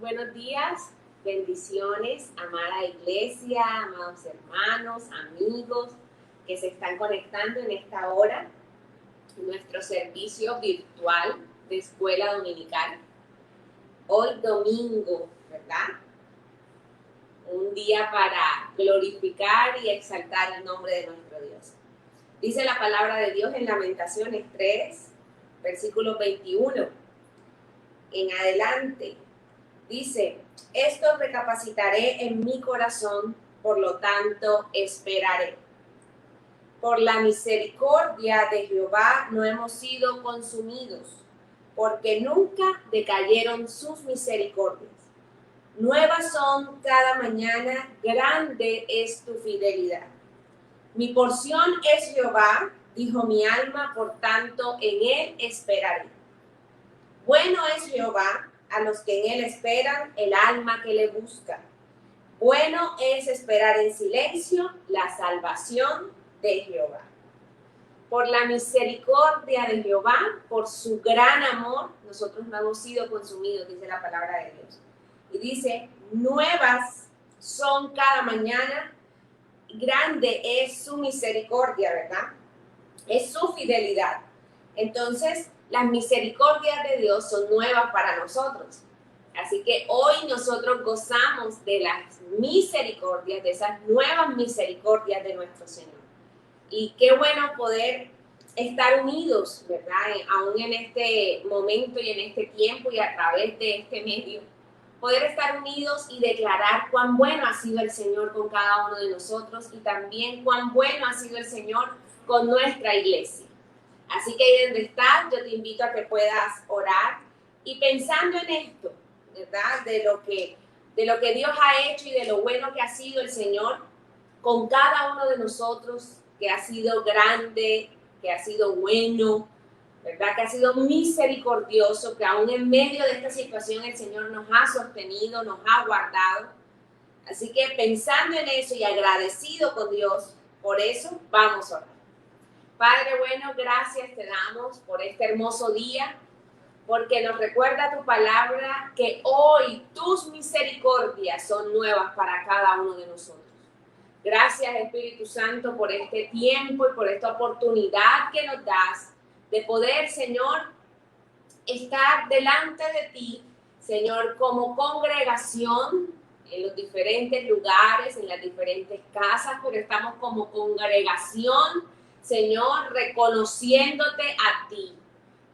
Buenos días, bendiciones, amada iglesia, amados hermanos, amigos que se están conectando en esta hora en nuestro servicio virtual de escuela dominical. Hoy domingo, ¿verdad? Un día para glorificar y exaltar el nombre de nuestro Dios. Dice la palabra de Dios en Lamentaciones 3, versículo 21 en adelante. Dice, esto recapacitaré en mi corazón, por lo tanto esperaré. Por la misericordia de Jehová no hemos sido consumidos, porque nunca decayeron sus misericordias. Nuevas son cada mañana, grande es tu fidelidad. Mi porción es Jehová, dijo mi alma, por tanto en él esperaré. Bueno es Jehová a los que en él esperan, el alma que le busca. Bueno es esperar en silencio la salvación de Jehová. Por la misericordia de Jehová, por su gran amor, nosotros no hemos sido consumidos, dice la palabra de Dios. Y dice, nuevas son cada mañana, grande es su misericordia, ¿verdad? Es su fidelidad. Entonces, las misericordias de Dios son nuevas para nosotros. Así que hoy nosotros gozamos de las misericordias, de esas nuevas misericordias de nuestro Señor. Y qué bueno poder estar unidos, ¿verdad? Aún en este momento y en este tiempo y a través de este medio. Poder estar unidos y declarar cuán bueno ha sido el Señor con cada uno de nosotros y también cuán bueno ha sido el Señor con nuestra iglesia. Así que ahí donde estás, yo te invito a que puedas orar y pensando en esto, ¿verdad? De lo que Dios ha hecho y de lo bueno que ha sido el Señor con cada uno de nosotros, que ha sido grande, que ha sido bueno, ¿verdad? Que ha sido misericordioso, que aún en medio de esta situación el Señor nos ha sostenido, nos ha guardado. Así que pensando en eso y agradecido con Dios, por eso vamos a orar. Padre bueno, gracias te damos por este hermoso día, porque nos recuerda tu palabra que hoy tus misericordias son nuevas para cada uno de nosotros. Gracias Espíritu Santo por este tiempo y por esta oportunidad que nos das de poder, Señor, estar delante de ti, Señor, como congregación en los diferentes lugares, en las diferentes casas, pero estamos como congregación, Señor, reconociéndote a ti.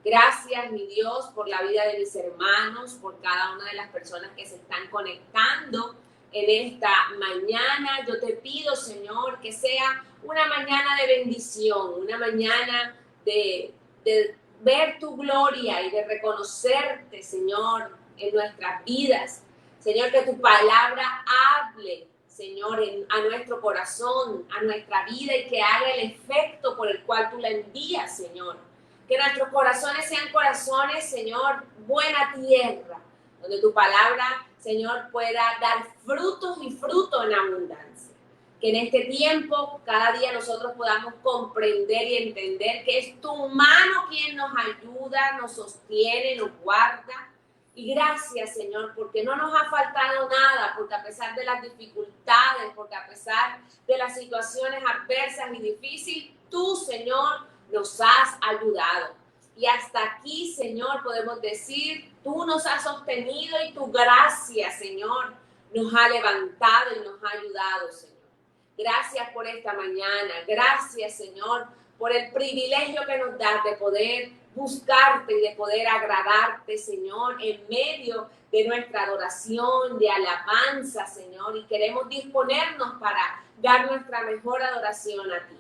Gracias, mi Dios, por la vida de mis hermanos, por cada una de las personas que se están conectando en esta mañana. Yo te pido, Señor, que sea una mañana de bendición, una mañana de ver tu gloria y de reconocerte, Señor, en nuestras vidas. Señor, que tu palabra hable, Señor, a nuestro corazón, a nuestra vida y que haga el efecto por el cual tú la envías, Señor. Que nuestros corazones sean corazones, Señor, buena tierra, donde tu palabra, Señor, pueda dar frutos y fruto en abundancia. Que en este tiempo, cada día nosotros podamos comprender y entender que es tu mano quien nos ayuda, nos sostiene, nos guarda. Y gracias, Señor, porque no nos ha faltado nada, porque a pesar de las dificultades, porque a pesar de las situaciones adversas y difíciles, tú, Señor, nos has ayudado. Y hasta aquí, Señor, podemos decir, tú nos has sostenido y tu gracia, Señor, nos ha levantado y nos ha ayudado, Señor. Gracias por esta mañana. Gracias, Señor, por el privilegio que nos das de poder buscarte y de poder agradarte, Señor, en medio de nuestra adoración, de alabanza, Señor. Y queremos disponernos para dar nuestra mejor adoración a ti.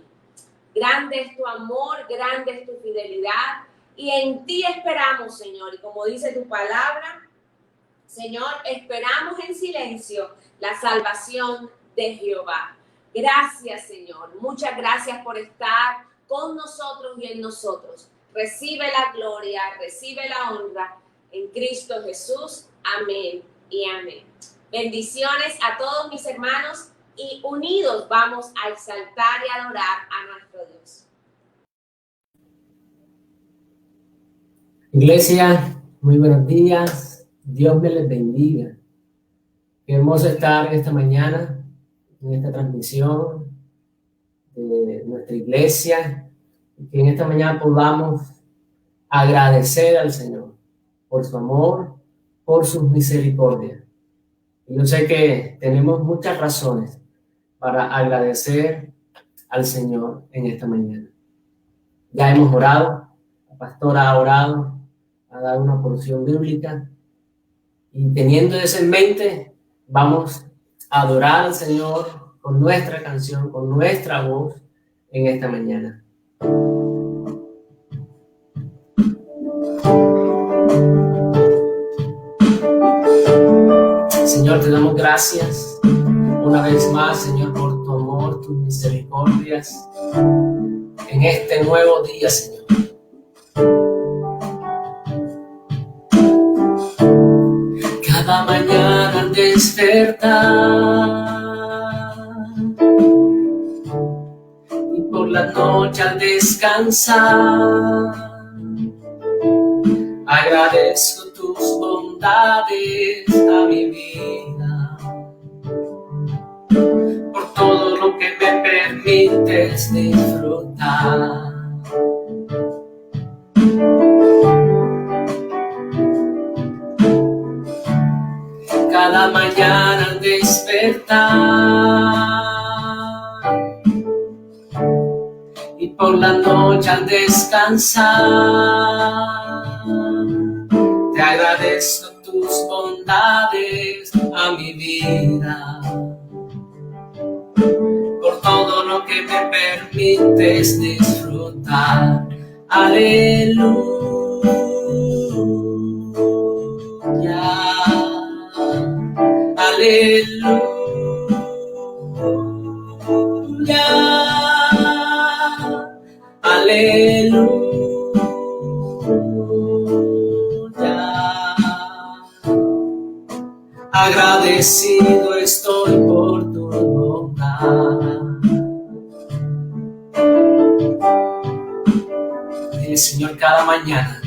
Grande es tu amor, grande es tu fidelidad. Y en ti esperamos, Señor. Y como dice tu palabra, Señor, esperamos en silencio la salvación de Jehová. Gracias, Señor. Muchas gracias por estar con nosotros y en nosotros. Recibe la gloria, recibe la honra en Cristo Jesús. Amén y amén. Bendiciones a todos mis hermanos y unidos vamos a exaltar y adorar a nuestro Dios. Iglesia, muy buenos días. Dios me les bendiga. Qué hermoso estar esta mañana en esta transmisión de nuestra iglesia, y que en esta mañana podamos agradecer al Señor por su amor, por sus misericordias. Y yo sé que tenemos muchas razones para agradecer al Señor en esta mañana. Ya hemos orado, la pastora ha orado, ha dado una porción bíblica, y teniendo eso en mente, vamos a adorar al Señor con nuestra canción, con nuestra voz en esta mañana. Señor, te damos gracias una vez más, Señor, por tu amor, tus misericordias en este nuevo día, Señor. Cada mañana al despertar y por la noche al descansar, agradezco tus bondades a mi vida, por todo lo que me permites disfrutar. Cada mañana al despertar y por la noche al descansar, te agradezco tus bondades a mi vida, por todo lo que me permites disfrutar. Aleluya, aleluya, aleluya. Agradecido estoy por tu bondad. Dile, Señor, cada mañana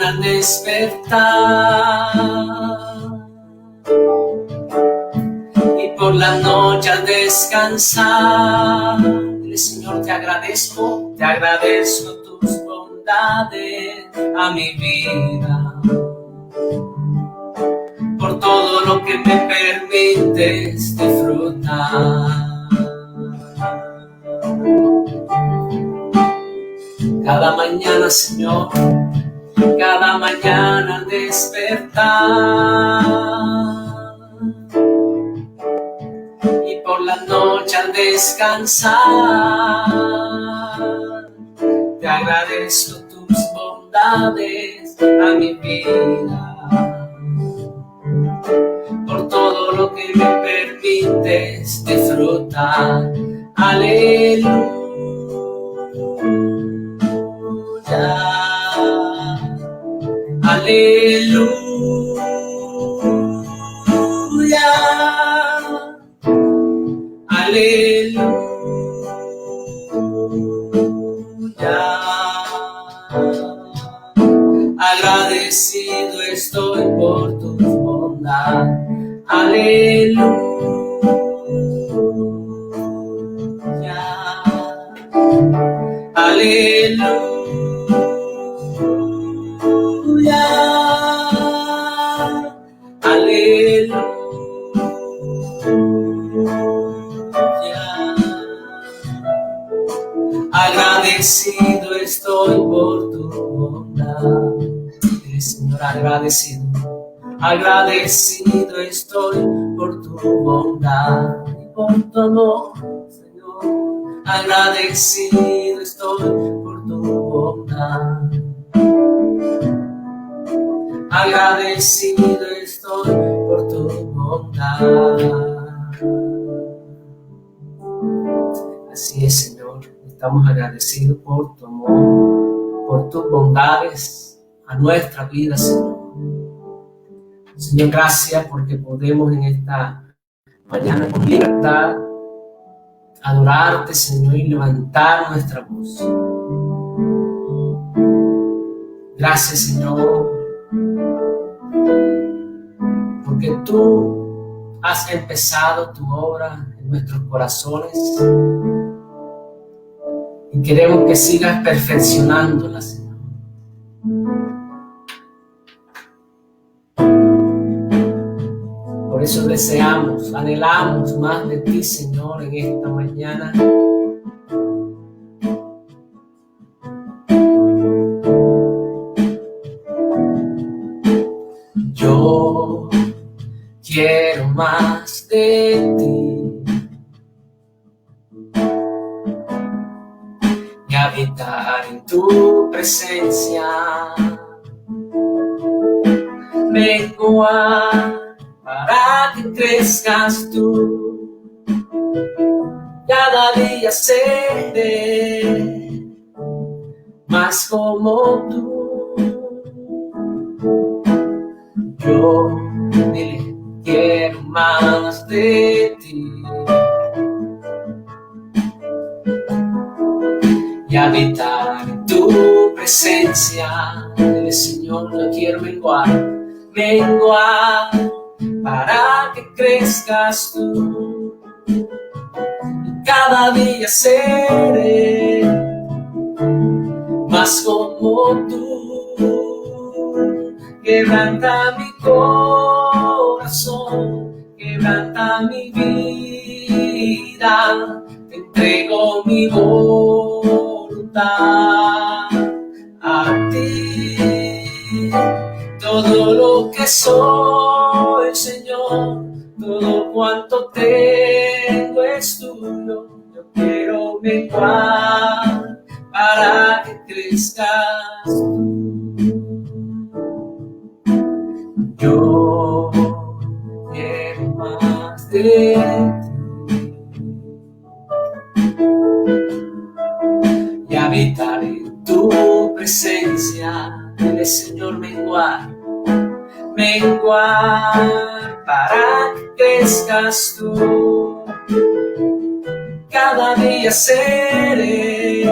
al despertar y por la noche al descansar, dile, Señor, te agradezco tus bondades a mi vida, por todo lo que me permites disfrutar. Cada mañana, Señor, cada mañana al despertar y por la noche al descansar, te agradezco tus bondades a mi vida, por todo lo que me permites disfrutar. Aleluya, aleluya, aleluya. Agradecido estoy por tu bondad. Aleluya, aleluya, aleluya. Agradecido estoy por tu bondad. Señor, agradecido estoy por tu bondad y por tu amor, Señor. Agradecido estoy por tu bondad. Agradecido estoy por tu bondad. Así es, Señor. Estamos agradecidos por tu amor, por tus bondades a nuestra vida, Señor. Señor, gracias porque podemos en esta mañana con libertad adorarte, Señor, y levantar nuestra voz. Gracias, Señor, porque tú has empezado tu obra en nuestros corazones y queremos que sigas perfeccionándola, Señor. Por eso deseamos, anhelamos más de ti, Señor, en esta mañana. Yo quiero más de ti y habitar en tu presencia. Menguar para que crezcas tú. Cada día seré más como tú. Yo quiero más de ti y habitar en tu presencia. Dile, Señor, yo quiero menguar para que crezcas tú. Y cada día seré más como tú. Quebranta mi corazón, quebranta mi vida, te entrego mi voluntad a ti. Todo lo que soy, Señor, todo cuanto tengo es tuyo. Yo quiero menguar para que crezcas tú. Yo quiero más de ti y habitar en tu presencia. Dile, Señor, menguar para que crezcas tú. Cada día seré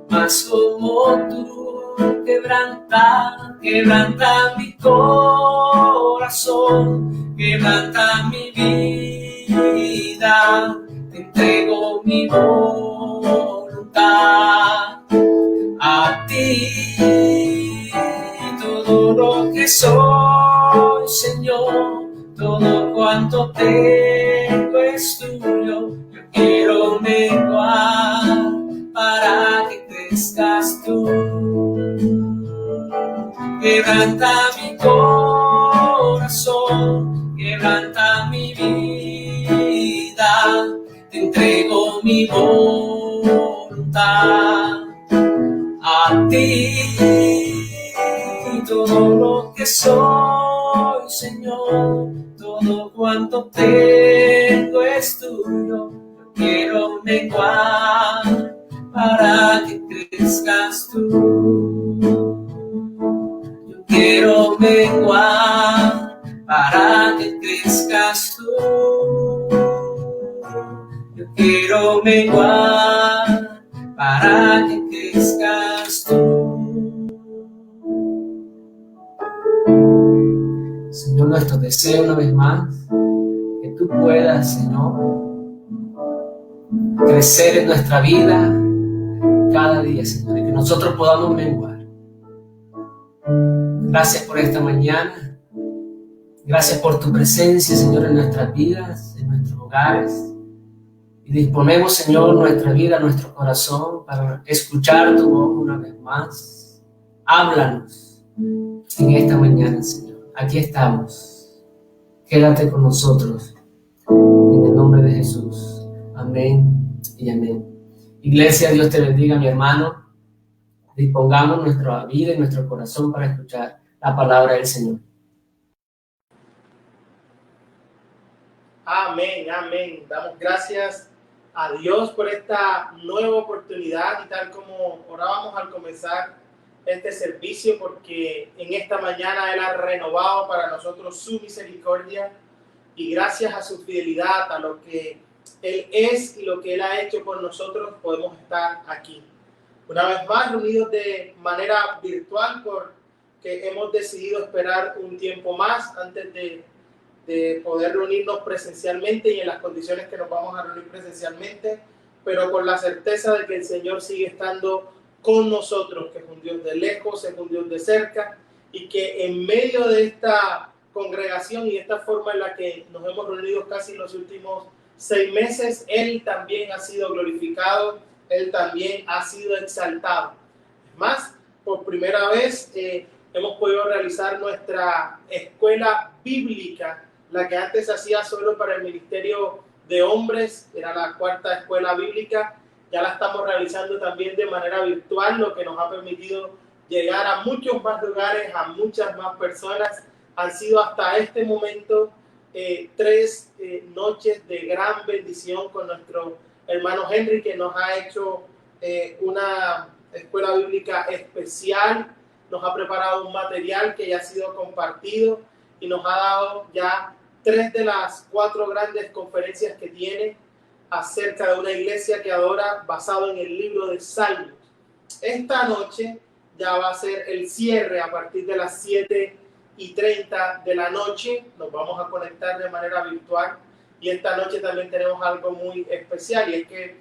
más como tú. Quebranta mi corazón, quebranta mi vida, te entrego mi voluntad a ti. Todo lo que soy, Señor, todo cuanto tengo es tuyo. Yo quiero menguar para que crezcas tú. Quebranta mi corazón, quebranta mi vida, te entrego mi voluntad a ti. Todo lo que soy, Señor, todo cuanto tengo es tuyo. Yo quiero menguar para que crezcas tú. Yo quiero menguar para que crezcas tú. Yo quiero menguar para que crezcas tú. Señor, nuestro deseo una vez más, que tú puedas, Señor, crecer en nuestra vida cada día, Señor, y que nosotros podamos menguar. Gracias por esta mañana. Gracias por tu presencia, Señor, en nuestras vidas, en nuestros hogares. Y disponemos, Señor, nuestra vida, nuestro corazón para escuchar tu voz una vez más. Háblanos en esta mañana, Señor. Aquí estamos. Quédate con nosotros. En el nombre de Jesús. Amén y amén. Iglesia, Dios te bendiga, mi hermano. Dispongamos nuestra vida y nuestro corazón para escuchar la palabra del Señor. Amén, amén. Damos gracias a Dios por esta nueva oportunidad y tal como orábamos al comenzar este servicio, porque en esta mañana Él ha renovado para nosotros su misericordia y gracias a su fidelidad, a lo que Él es y lo que Él ha hecho por nosotros, podemos estar aquí. Una vez más reunidos de manera virtual porque que hemos decidido esperar un tiempo más antes de poder reunirnos presencialmente y en las condiciones que nos vamos a reunir presencialmente, pero con la certeza de que el Señor sigue estando con nosotros, que es un Dios de lejos, es un Dios de cerca, y que en medio de esta congregación y esta forma en la que nos hemos reunido casi en los últimos 6 meses, Él también ha sido glorificado, Él también ha sido exaltado. Es más, por primera vez hemos podido realizar nuestra escuela bíblica, la que antes se hacía solo para el ministerio de hombres, era la 4ª escuela bíblica, ya la estamos realizando también de manera virtual, lo que nos ha permitido llegar a muchos más lugares, a muchas más personas. Han sido hasta este momento 3 noches de gran bendición con nuestro hermano Henry, que nos ha hecho una escuela bíblica especial, nos ha preparado un material que ya ha sido compartido y nos ha dado ya 3 de las 4 grandes conferencias que tiene acerca de una iglesia que adora basado en el libro de Salmos. Esta noche ya va a ser el cierre a partir de las 7:30 de la noche. Nos vamos a conectar de manera virtual y esta noche también tenemos algo muy especial, y es que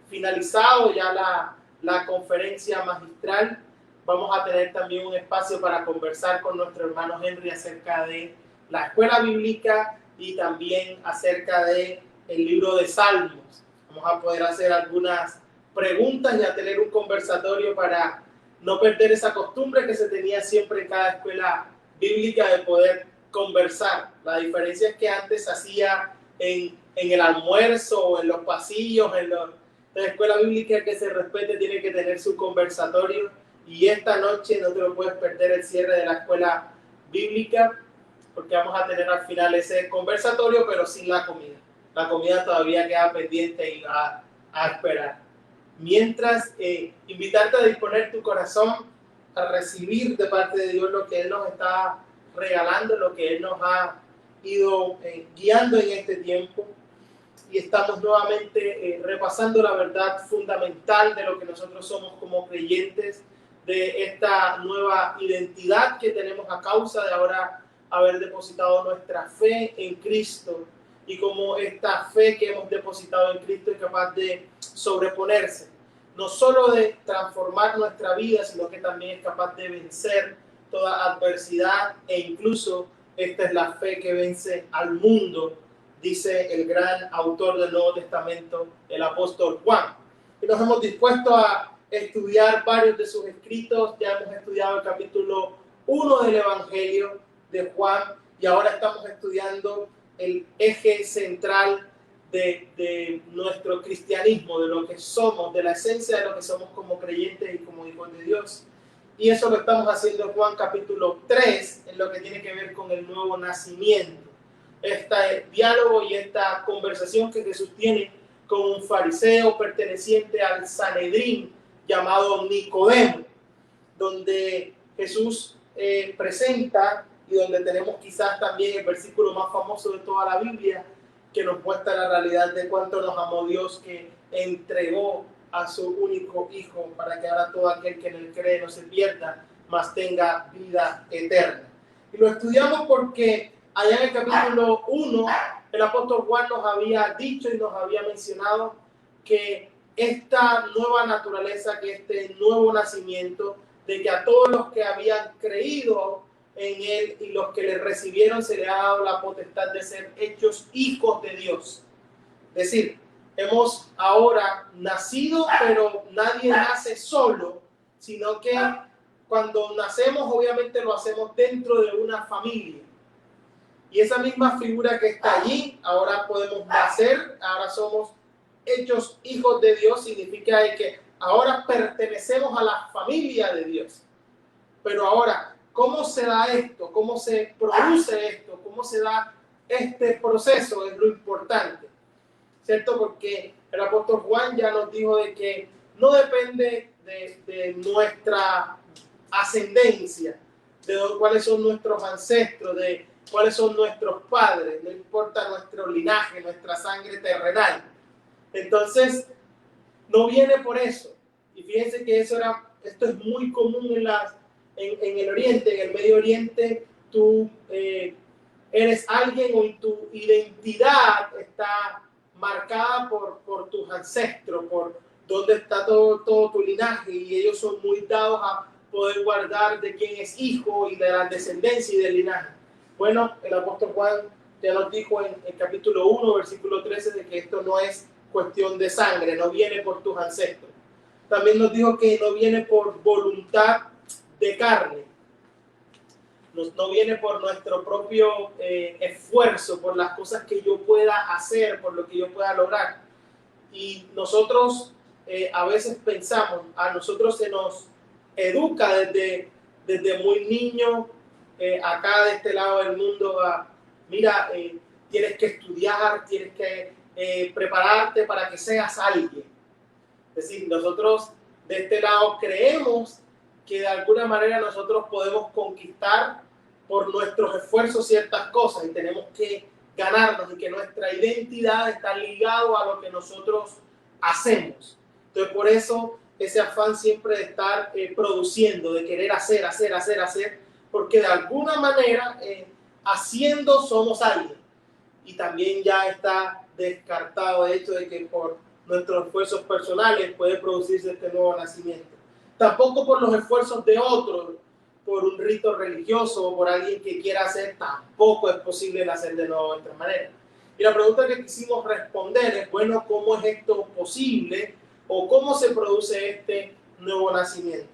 finalizado ya la conferencia magistral, vamos a tener también un espacio para conversar con nuestro hermano Henry acerca de la escuela bíblica y también acerca de el libro de Salmos. Vamos a poder hacer algunas preguntas y a tener un conversatorio para no perder esa costumbre que se tenía siempre en cada escuela bíblica de poder conversar. La diferencia es que antes se hacía en el almuerzo o en los pasillos. En la escuela bíblica que se respete tiene que tener su conversatorio, y esta noche no te lo puedes perder, el cierre de la escuela bíblica, porque vamos a tener al final ese conversatorio, pero sin la comida. La comida todavía queda pendiente y va a esperar. Mientras, invitarte a disponer tu corazón a recibir de parte de Dios lo que Él nos está regalando, lo que Él nos ha ido guiando en este tiempo. Y estamos nuevamente repasando la verdad fundamental de lo que nosotros somos como creyentes, de esta nueva identidad que tenemos a causa de ahora haber depositado nuestra fe en Cristo, y cómo esta fe que hemos depositado en Cristo es capaz de sobreponerse, no solo de transformar nuestra vida, sino que también es capaz de vencer toda adversidad, e incluso esta es la fe que vence al mundo, dice el gran autor del Nuevo Testamento, el apóstol Juan. Y nos hemos dispuesto a estudiar varios de sus escritos. Ya hemos estudiado el capítulo 1 del Evangelio de Juan, y ahora estamos estudiando el eje central de nuestro cristianismo, de lo que somos, de la esencia de lo que somos como creyentes y como hijos de Dios. Y eso lo estamos haciendo en Juan capítulo 3, en lo que tiene que ver con el nuevo nacimiento. Este diálogo y esta conversación que Jesús tiene con un fariseo perteneciente al Sanedrín llamado Nicodemo, donde Jesús presenta, y donde tenemos quizás también el versículo más famoso de toda la Biblia, que nos muestra la realidad de cuánto nos amó Dios, que entregó a su único Hijo para que ahora todo aquel que en él cree no se pierda, mas tenga vida eterna. Y lo estudiamos porque allá en el capítulo 1, el apóstol Juan nos había dicho y nos había mencionado que esta nueva naturaleza, que este nuevo nacimiento, de que a todos los que habían creído en él y los que le recibieron se le ha dado la potestad de ser hechos hijos de Dios. Es decir, hemos ahora nacido, pero nadie nace solo, sino que cuando nacemos obviamente lo hacemos dentro de una familia. Y esa misma figura que está allí, ahora podemos nacer, ahora somos hechos hijos de Dios, significa que ahora pertenecemos a la familia de Dios. Pero ahora, ¿cómo se da esto? ¿Cómo se produce esto? ¿Cómo se da este proceso? Es lo importante, ¿cierto? Porque el apóstol Juan ya nos dijo de que no depende de nuestra ascendencia, de cuáles son nuestros ancestros, de cuáles son nuestros padres, no importa nuestro linaje, nuestra sangre terrenal. Entonces, no viene por eso. Y fíjense que esto es muy común en el Oriente, en el Medio Oriente, tú eres alguien o tu identidad está marcada por tus ancestros, por dónde está todo tu linaje, y ellos son muy dados a poder guardar de quién es hijo y de la descendencia y del linaje. Bueno, el apóstol Juan ya nos dijo en el capítulo 1, versículo 13, de que esto no es cuestión de sangre, no viene por tus ancestros. También nos dijo que no viene por voluntad de carne, no viene por nuestro propio esfuerzo, por las cosas que yo pueda hacer, por lo que yo pueda lograr. Y nosotros a veces pensamos, a nosotros se nos educa desde muy niño, acá de este lado del mundo, mira, tienes que estudiar, tienes que prepararte para que seas alguien. Es decir, nosotros de este lado creemos que de alguna manera nosotros podemos conquistar por nuestros esfuerzos ciertas cosas y tenemos que ganarnos, y que nuestra identidad está ligado a lo que nosotros hacemos. Entonces, por eso ese afán siempre de estar produciendo, de querer hacer, porque de alguna manera haciendo somos alguien. Y también ya está descartado el hecho de que por nuestros esfuerzos personales puede producirse este nuevo nacimiento. Tampoco por los esfuerzos de otros, por un rito religioso o por alguien que quiera hacer, tampoco es posible nacer de nuevo de esta manera. Y la pregunta que quisimos responder es, bueno, ¿cómo es esto posible? ¿O cómo se produce este nuevo nacimiento?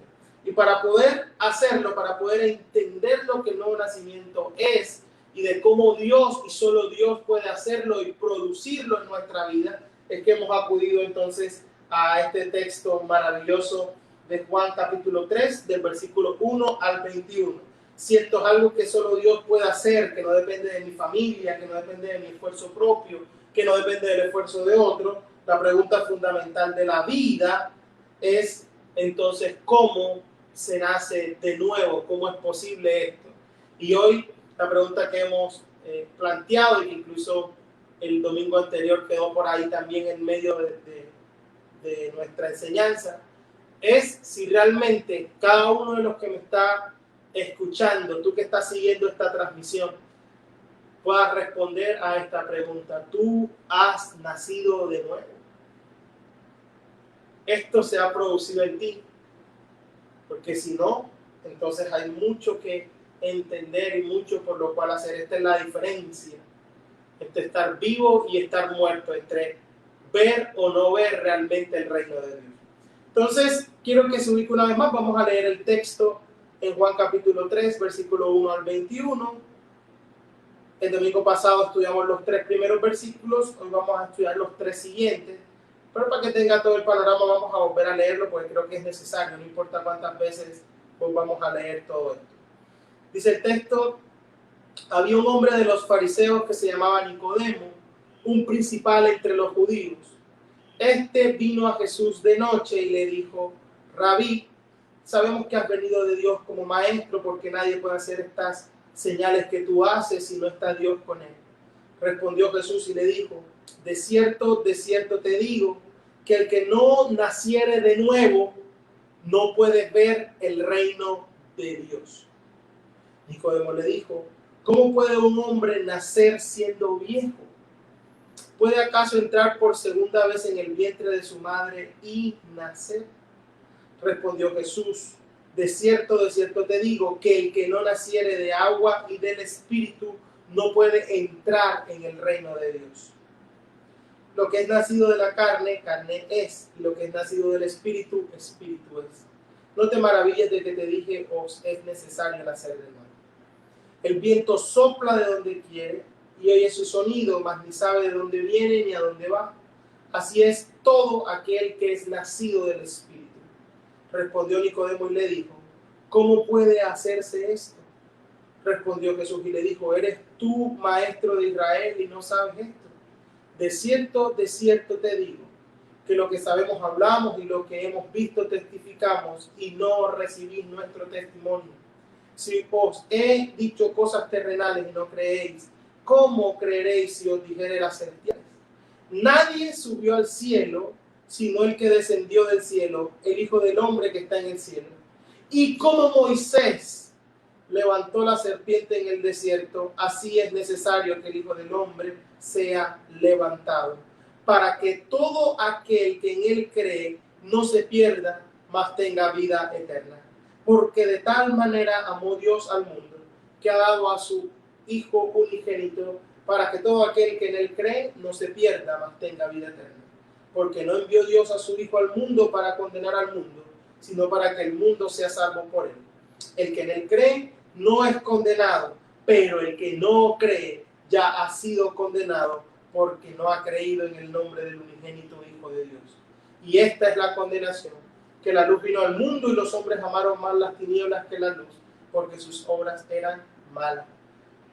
Y para poder hacerlo, para poder entender lo que el nuevo nacimiento es y de cómo Dios y solo Dios puede hacerlo y producirlo en nuestra vida, es que hemos acudido entonces a este texto maravilloso de Juan capítulo 3, del versículo 1 al 21. Si esto es algo que solo Dios puede hacer, que no depende de mi familia, que no depende de mi esfuerzo propio, que no depende del esfuerzo de otro, la pregunta fundamental de la vida es entonces cómo se nace de nuevo, cómo es posible esto. Y hoy la pregunta que hemos planteado, y que incluso el domingo anterior quedó por ahí también en medio de nuestra enseñanza, es si realmente cada uno de los que me está escuchando, tú que estás siguiendo esta transmisión, puedas responder a esta pregunta. ¿Tú has nacido de nuevo? Esto se ha producido en ti, porque si no, entonces hay mucho que entender y mucho por lo cual hacer. Esta es la diferencia entre estar vivo y estar muerto, entre ver o no ver realmente el reino de Dios. Entonces, quiero que se ubique una vez más. Vamos a leer el texto en Juan capítulo 3, versículo 1 al 21. El domingo pasado estudiamos los 3 primeros versículos, hoy vamos a estudiar los 3 siguientes, pero para que tenga todo el panorama vamos a volver a leerlo porque creo que es necesario, no importa cuántas veces vamos a leer todo esto. Dice el texto: había un hombre de los fariseos que se llamaba Nicodemo, un principal entre los judíos. Este vino a Jesús de noche y le dijo: Rabí, sabemos que has venido de Dios como maestro, porque nadie puede hacer estas señales que tú haces si no está Dios con él. Respondió Jesús y le dijo: de cierto te digo, que el que no naciere de nuevo no puede ver el reino de Dios. Nicodemo le dijo: ¿cómo puede un hombre nacer siendo viejo? ¿Puede acaso entrar por segunda vez en el vientre de su madre y nacer? Respondió Jesús: de cierto te digo, que el que no naciere de agua y del Espíritu no puede entrar en el reino de Dios. Lo que es nacido de la carne, carne es, y lo que es nacido del Espíritu, Espíritu es. No te maravilles de que te dije, os es necesario nacer de nuevo. El viento sopla de donde quiere y oye su sonido, mas ni sabe de dónde viene ni a dónde va. Así es todo aquel que es nacido del Espíritu. Respondió Nicodemo y le dijo: ¿cómo puede hacerse esto? Respondió Jesús y le dijo: ¿eres tú maestro de Israel y no sabes esto? De cierto te digo, que lo que sabemos hablamos y lo que hemos visto testificamos, y no recibís nuestro testimonio. Si os he dicho cosas terrenales y no creéis, ¿cómo creeréis si os dijere las celestiales? Nadie subió al cielo, sino el que descendió del cielo, el Hijo del Hombre que está en el cielo. Y como Moisés levantó la serpiente en el desierto, así es necesario que el Hijo del Hombre sea levantado, para que todo aquel que en él cree no se pierda, mas tenga vida eterna. Porque de tal manera amó Dios al mundo, que ha dado a su Hijo unigénito, para que todo aquel que en él cree no se pierda, mas tenga vida eterna. Porque no envió Dios a su Hijo al mundo para condenar al mundo, sino para que el mundo sea salvo por él. El que en él cree no es condenado, pero el que no cree ya ha sido condenado, porque no ha creído en el nombre del unigénito Hijo de Dios. Y esta es la condenación, que la luz vino al mundo y los hombres amaron más las tinieblas que la luz, porque sus obras eran malas.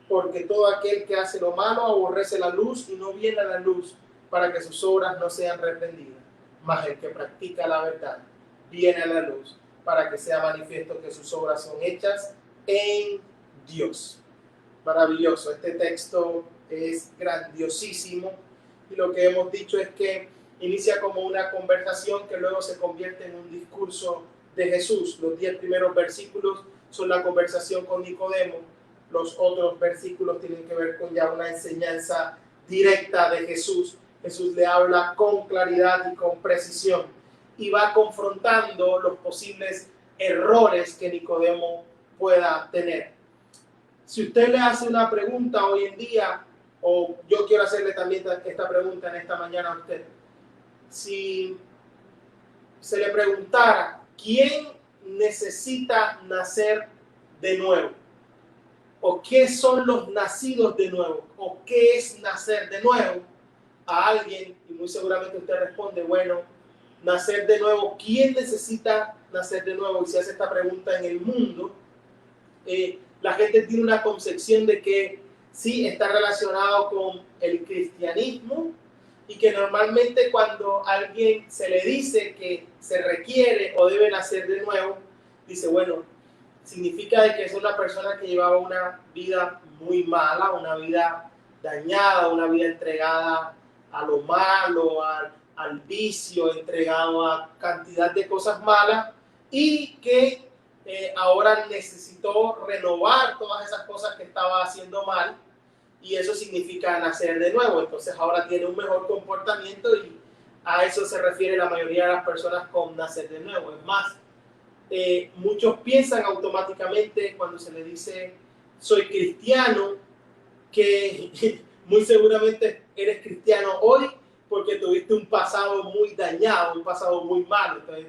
Porque todo aquel que hace lo malo aborrece la luz y no viene a la luz, para que sus obras no sean reprendidas. Mas el que practica la verdad viene a la luz, para que sea manifiesto que sus obras son hechas en Dios. Maravilloso, este texto es grandiosísimo, y lo que hemos dicho es que inicia como una conversación que luego se convierte en un discurso de Jesús. Los 10 primeros versículos son la conversación con Nicodemo, los otros versículos tienen que ver con ya una enseñanza directa de Jesús. Jesús le habla con claridad y con precisión y va confrontando los posibles errores que Nicodemo pueda tener. Si usted le hace una pregunta hoy en día, o yo quiero hacerle también esta pregunta en esta mañana a usted, si se le preguntara quién necesita nacer de nuevo, o qué son los nacidos de nuevo, o qué es nacer de nuevo, a alguien, y muy seguramente usted responde, bueno, nacer de nuevo, ¿quién necesita nacer de nuevo? Y se hace esta pregunta en el mundo, la gente tiene una concepción de que sí está relacionado con el cristianismo, y que normalmente cuando a alguien se le dice que se requiere o debe nacer de nuevo, dice, bueno, significa de que es una persona que llevaba una vida muy mala, una vida dañada, una vida entregada a lo malo, al vicio, entregado a cantidad de cosas malas, y que ahora necesitó renovar todas esas cosas que estaba haciendo mal, y eso significa nacer de nuevo. Entonces ahora tiene un mejor comportamiento, y a eso se refiere la mayoría de las personas con nacer de nuevo. Es más, muchos piensan automáticamente cuando se le dice soy cristiano, que muy seguramente eres cristiano hoy porque tuviste un pasado muy dañado, un pasado muy malo. Entonces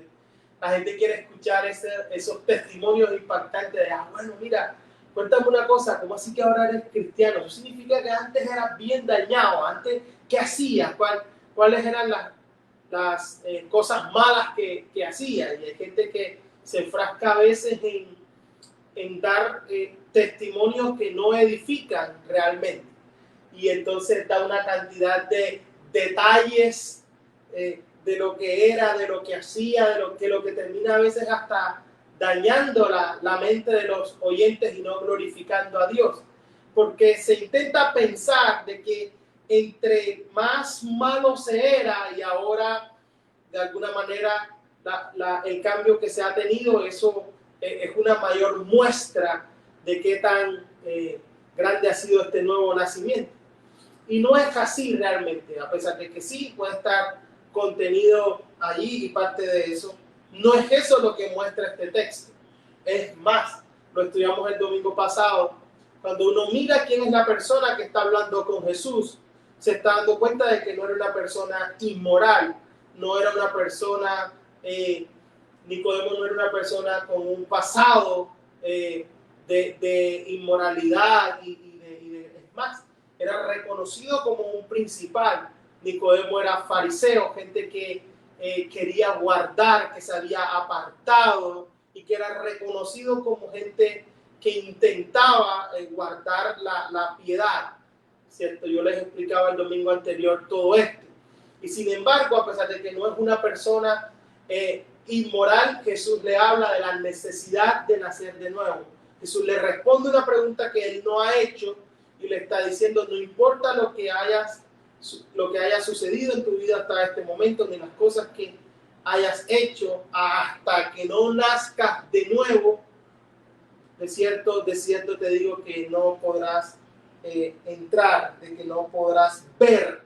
la gente quiere escuchar esos testimonios impactantes de, bueno, mira, cuéntame una cosa, ¿cómo así que ahora eres cristiano? Eso significa que antes eras bien dañado. Antes, ¿qué hacías? ¿Cuáles eran las cosas malas que hacías? Y hay gente que se enfrasca a veces en dar testimonios que no edifican realmente, y entonces da una cantidad de detalles de lo que era, de lo que hacía, de lo que termina a veces hasta dañando la mente de los oyentes y no glorificando a Dios, porque se intenta pensar de que entre más malo se era y ahora de alguna manera el cambio que se ha tenido, eso es una mayor muestra de qué tan grande ha sido este nuevo nacimiento. Y no es así realmente, a pesar de que sí puede estar contenido allí y parte de eso. No es eso lo que muestra este texto. Es más, lo estudiamos el domingo pasado. Cuando uno mira quién es la persona que está hablando con Jesús, se está dando cuenta de que no era una persona inmoral, no era una persona, Nicodemo no era una persona con un pasado de inmoralidad es más, era reconocido como un principal. Nicodemo era fariseo, gente que quería guardar, que se había apartado y que era reconocido como gente que intentaba guardar la piedad, ¿cierto? Yo les explicaba el domingo anterior todo esto. Y sin embargo, a pesar de que no es una persona inmoral, Jesús le habla de la necesidad de nacer de nuevo. Jesús le responde una pregunta que él no ha hecho y le está diciendo, no importa lo que haya sucedido en tu vida hasta este momento, ni las cosas que hayas hecho, hasta que no nazcas de nuevo, de cierto te digo que no podrás entrar, de que no podrás ver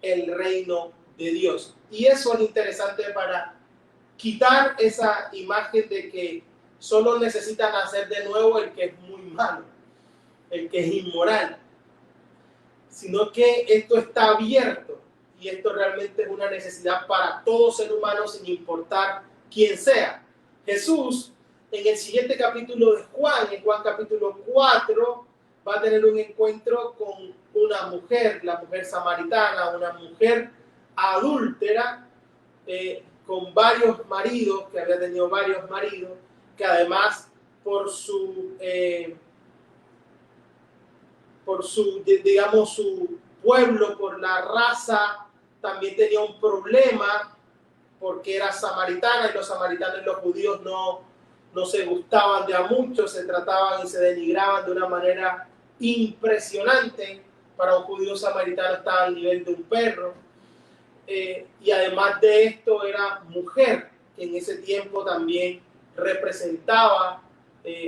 el reino de Dios. Y eso es interesante para quitar esa imagen de que solo necesita nacer de nuevo el que es muy malo, el que es inmoral, sino que esto está abierto y esto realmente es una necesidad para todo ser humano sin importar quién sea. Jesús, en el siguiente capítulo de Juan, en Juan capítulo 4, va a tener un encuentro con una mujer, la mujer samaritana, una mujer adúltera, con varios maridos, que había tenido varios maridos, que además por su digamos, su pueblo, por la raza, también tenía un problema porque era samaritana, y los samaritanos y los judíos no se gustaban de a muchos, se trataban y se denigraban de una manera impresionante. Para un judío samaritano estaba al nivel de un perro. Y además de esto era mujer, que en ese tiempo también representaba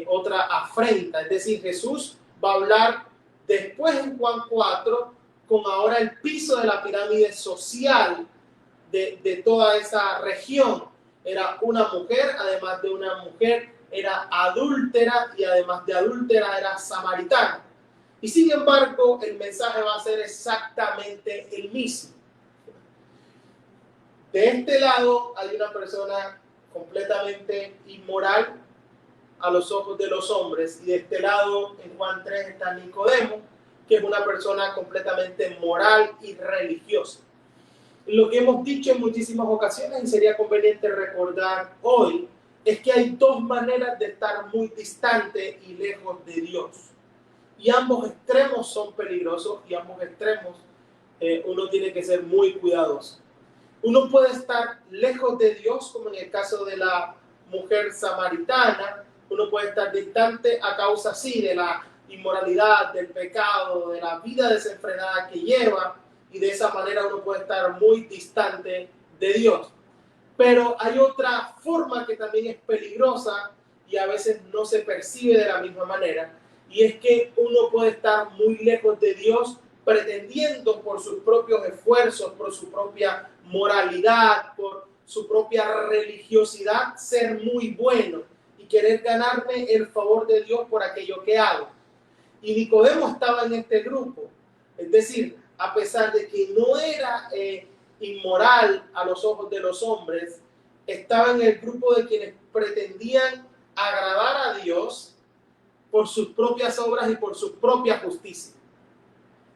otra afrenta. Es decir, Jesús va a hablar después en Juan 4 con ahora el piso de la pirámide social de toda esa región. Era una mujer, además de una mujer, era adúltera, y además de adúltera era samaritana. Y sin embargo, el mensaje va a ser exactamente el mismo. De este lado hay una persona completamente inmoral a los ojos de los hombres, y de este lado en Juan 3 está Nicodemo, que es una persona completamente moral y religiosa. Lo que hemos dicho en muchísimas ocasiones y sería conveniente recordar hoy es que hay dos maneras de estar muy distante y lejos de Dios, y ambos extremos son peligrosos, y ambos extremos uno tiene que ser muy cuidadoso. Uno puede estar lejos de Dios, como en el caso de la mujer samaritana. Uno puede estar distante a causa, sí, de la inmoralidad, del pecado, de la vida desenfrenada que lleva, y de esa manera uno puede estar muy distante de Dios. Pero hay otra forma que también es peligrosa y a veces no se percibe de la misma manera, y es que uno puede estar muy lejos de Dios pretendiendo por sus propios esfuerzos, por su propia moralidad, por su propia religiosidad, ser muy bueno y querer ganarme el favor de Dios por aquello que hago. Y Nicodemo estaba en este grupo, es decir, a pesar de que no era inmoral a los ojos de los hombres, estaba en el grupo de quienes pretendían agradar a Dios por sus propias obras y por su propia justicia.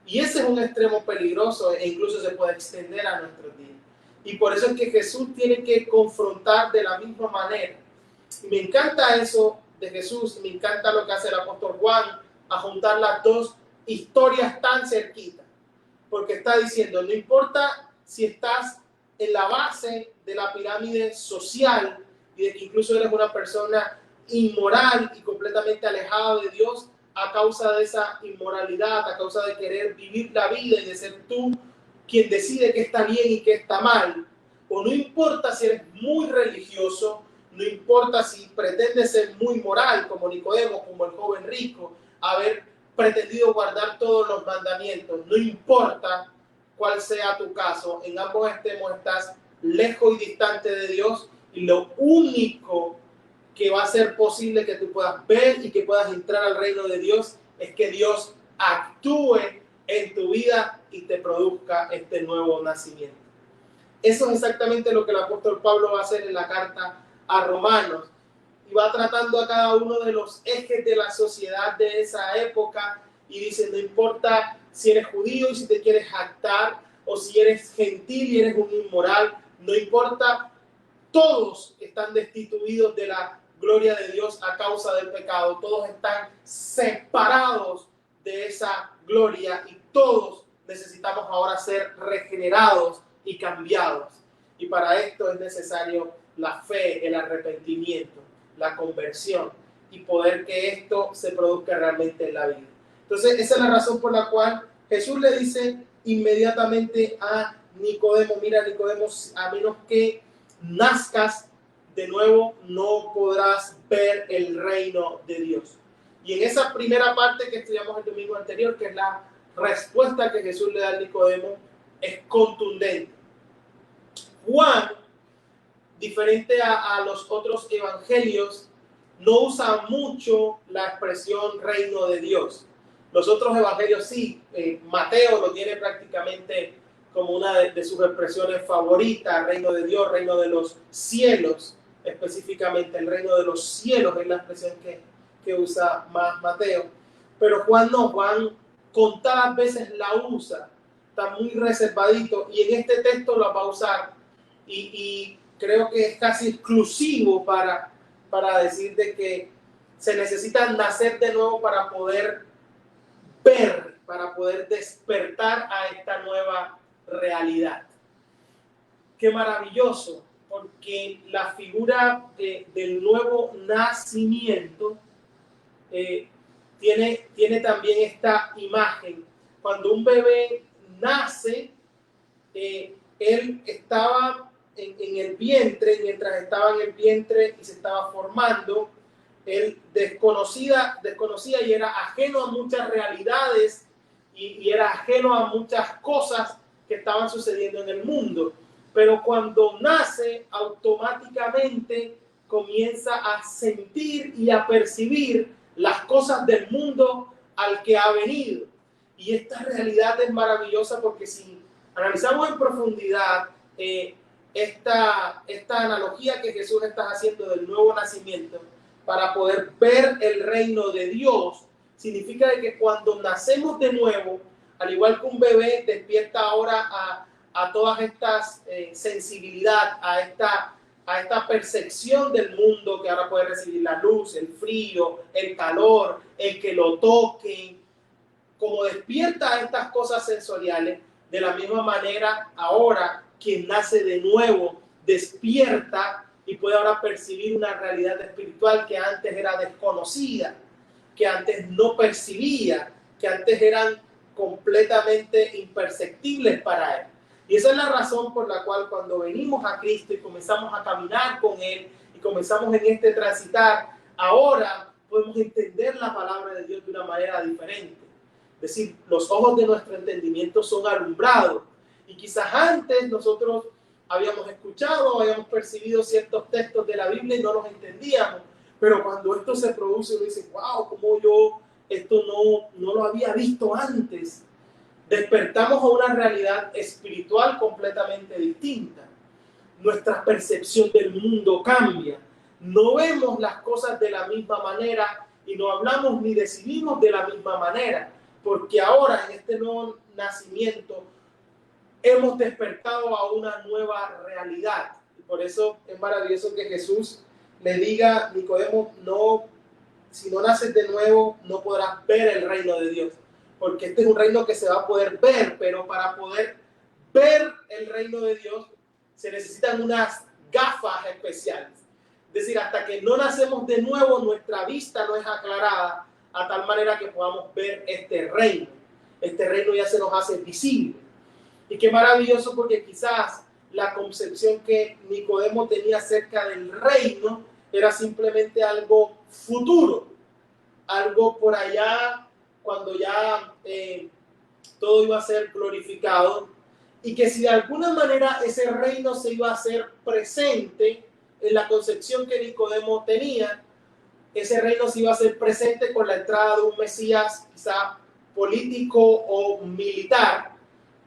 Y ese es un extremo peligroso e incluso se puede extender a nuestros días. Y por eso es que Jesús tiene que confrontar de la misma manera. Y me encanta eso de Jesús, me encanta lo que hace el apóstol Juan, a juntar las dos historias tan cerquitas. Porque está diciendo, no importa si estás en la base de la pirámide social y de que incluso eres una persona inmoral y completamente alejado de Dios a causa de esa inmoralidad, a causa de querer vivir la vida y de ser tú quien decide qué está bien y qué está mal, o no importa si eres muy religioso, no importa si pretendes ser muy moral como Nicodemo, como el joven rico, haber pretendido guardar todos los mandamientos, no importa cuál sea tu caso, en ambos extremos estás lejos y distante de Dios, y lo único que va a ser posible que tú puedas ver y que puedas entrar al reino de Dios es que Dios actúe en tu vida y te produzca este nuevo nacimiento. Eso es exactamente lo que el apóstol Pablo va a hacer en la carta a Romanos, y va tratando a cada uno de los ejes de la sociedad de esa época, y dice, no importa si eres judío y si te quieres jactar, o si eres gentil y eres un inmoral, no importa, todos están destituidos de la gloria de Dios a causa del pecado, todos están separados de esa gloria, y todos necesitamos ahora ser regenerados y cambiados. Y para esto es necesario la fe, el arrepentimiento, la conversión, y poder que esto se produzca realmente en la vida. Entonces, esa es la razón por la cual Jesús le dice inmediatamente a Nicodemo, mira Nicodemo, a menos que nazcas de nuevo, no podrás ver el reino de Dios. Y en esa primera parte que estudiamos el domingo anterior, que es la respuesta que Jesús le da a Nicodemo, es contundente. Juan, diferente a los otros evangelios, no usa mucho la expresión reino de Dios. Los otros evangelios sí, Mateo lo tiene prácticamente como una de sus expresiones favoritas, reino de Dios, reino de los cielos, específicamente el reino de los cielos es la expresión que usa más Mateo. Pero Juan no, Juan contadas veces la usa, está muy reservadito y en este texto la va a usar y creo que es casi exclusivo para decir de que se necesita nacer de nuevo para poder ver, para poder despertar a esta nueva realidad. Qué maravilloso, porque la figura del nuevo nacimiento tiene también esta imagen. Cuando un bebé nace, él estaba en el vientre, mientras estaba en el vientre y se estaba formando, él desconocía y era ajeno a muchas realidades y era ajeno a muchas cosas que estaban sucediendo en el mundo. Pero cuando nace, automáticamente comienza a sentir y a percibir las cosas del mundo al que ha venido. Y esta realidad es maravillosa porque si analizamos en profundidad esta analogía que Jesús está haciendo del nuevo nacimiento para poder ver el reino de Dios, significa de que cuando nacemos de nuevo, al igual que un bebé despierta ahora a todas estas sensibilidad, a esta percepción del mundo, que ahora puede recibir la luz, el frío, el calor, el que lo toquen, como despierta a estas cosas sensoriales, de la misma manera ahora quien nace de nuevo despierta y puede ahora percibir una realidad espiritual que antes era desconocida, que antes no percibía, que antes eran completamente imperceptibles para él. Y esa es la razón por la cual cuando venimos a Cristo y comenzamos a caminar con Él y comenzamos en este transitar, ahora podemos entender la palabra de Dios de una manera diferente. Es decir, los ojos de nuestro entendimiento son alumbrados. Y quizás antes nosotros habíamos escuchado, habíamos percibido ciertos textos de la Biblia y no los entendíamos. Pero cuando esto se produce, uno dice, wow, como yo esto no lo había visto antes. Despertamos a una realidad espiritual completamente distinta. Nuestra percepción del mundo cambia. No vemos las cosas de la misma manera y no hablamos ni decidimos de la misma manera, porque ahora en este nuevo nacimiento hemos despertado a una nueva realidad. Y por eso es maravilloso que Jesús le diga, Nicodemo, no, si no naces de nuevo, no podrás ver el reino de Dios. Porque este es un reino que se va a poder ver, pero para poder ver el reino de Dios se necesitan unas gafas especiales. Es decir, hasta que no nacemos de nuevo, nuestra vista no es aclarada a tal manera que podamos ver este reino. Este reino ya se nos hace visible. Y qué maravilloso, porque quizás la concepción que Nicodemo tenía acerca del reino era simplemente algo futuro, algo por allá cuando ya todo iba a ser glorificado, y que si de alguna manera ese reino se iba a hacer presente en la concepción que Nicodemo tenía, ese reino se iba a hacer presente con la entrada de un Mesías quizá político o militar,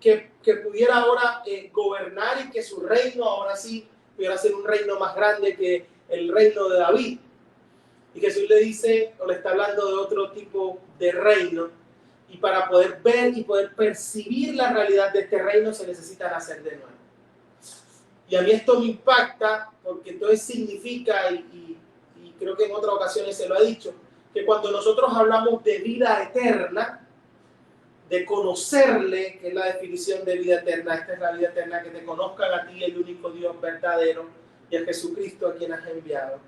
que pudiera ahora gobernar y que su reino ahora sí pudiera ser un reino más grande que el reino de David. Y Jesús le dice, o le está hablando de otro tipo de reino, y para poder ver y poder percibir la realidad de este reino se necesita nacer de nuevo. Y a mí esto me impacta, porque entonces significa, y creo que en otras ocasiones se lo ha dicho, que cuando nosotros hablamos de vida eterna, de conocerle, que es la definición de vida eterna, esta es la vida eterna, que te conozcan a ti, el único Dios verdadero, y a Jesucristo a quien has enviado.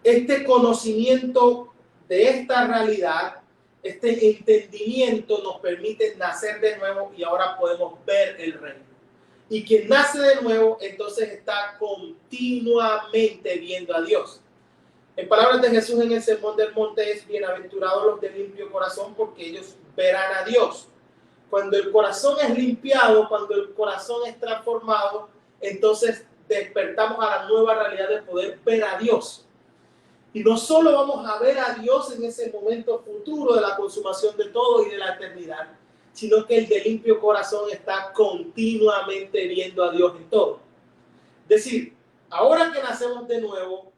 Este conocimiento de esta realidad, este entendimiento nos permite nacer de nuevo y ahora podemos ver el reino. Y quien nace de nuevo, entonces está continuamente viendo a Dios. En palabras de Jesús en el Sermón del Monte es: bienaventurados los de limpio corazón, porque ellos verán a Dios. Cuando el corazón es limpiado, cuando el corazón es transformado, entonces despertamos a la nueva realidad de poder ver a Dios. Y no solo vamos a ver a Dios en ese momento futuro de la consumación de todo y de la eternidad, sino que el de limpio corazón está continuamente viendo a Dios en todo. Es decir, ahora que nacemos de nuevo,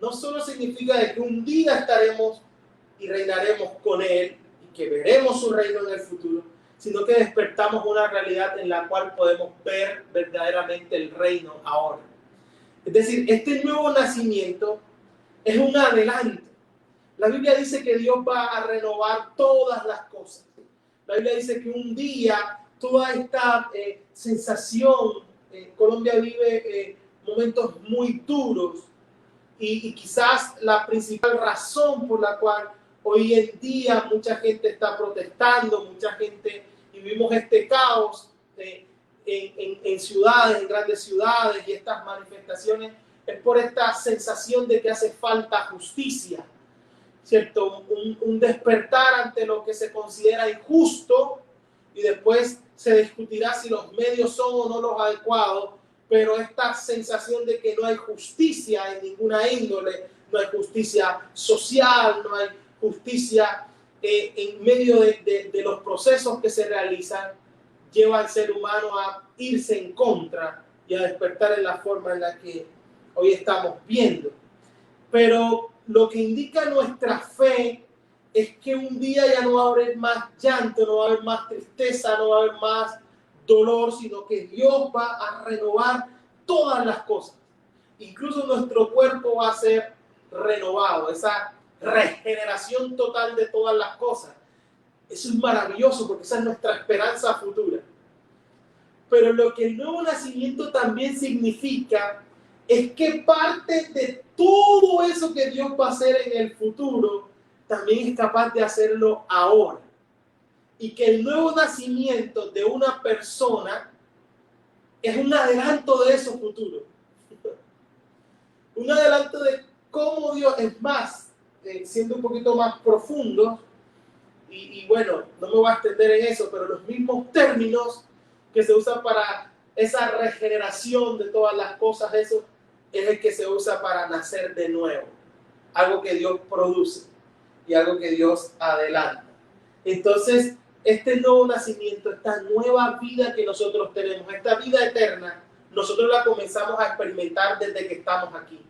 no solo significa de que un día estaremos y reinaremos con Él y que veremos su reino en el futuro, sino que despertamos una realidad en la cual podemos ver verdaderamente el reino ahora. Es decir, este nuevo nacimiento es un adelanto. La Biblia dice que Dios va a renovar todas las cosas. La Biblia dice que un día toda esta sensación, Colombia vive momentos muy duros y quizás la principal razón por la cual hoy en día mucha gente está protestando, mucha gente, y vimos este caos en ciudades, en grandes ciudades, y estas manifestaciones, es por esta sensación de que hace falta justicia, ¿cierto? Un despertar ante lo que se considera injusto, y después se discutirá si los medios son o no los adecuados, pero esta sensación de que no hay justicia en ninguna índole, no hay justicia social, no hay justicia en medio de los procesos que se realizan, lleva al ser humano a irse en contra y a despertar en la forma en la que hoy estamos viendo. Pero lo que indica nuestra fe es que un día ya no va a haber más llanto, no va a haber más tristeza, no va a haber más dolor, sino que Dios va a renovar todas las cosas. Incluso nuestro cuerpo va a ser renovado, esa regeneración total de todas las cosas. Eso es maravilloso porque esa es nuestra esperanza futura. Pero lo que el nuevo nacimiento también significa es que parte de todo eso que Dios va a hacer en el futuro, también es capaz de hacerlo ahora. Y que el nuevo nacimiento de una persona es un adelanto de eso futuro. Un adelanto de cómo Dios es más, siendo un poquito más profundo, y bueno, no me voy a extender en eso, pero los mismos términos que se usan para esa regeneración de todas las cosas, eso es el que se usa para nacer de nuevo. Algo que Dios produce y algo que Dios adelanta. Entonces, este nuevo nacimiento, esta nueva vida que nosotros tenemos, esta vida eterna, nosotros la comenzamos a experimentar desde que estamos aquí.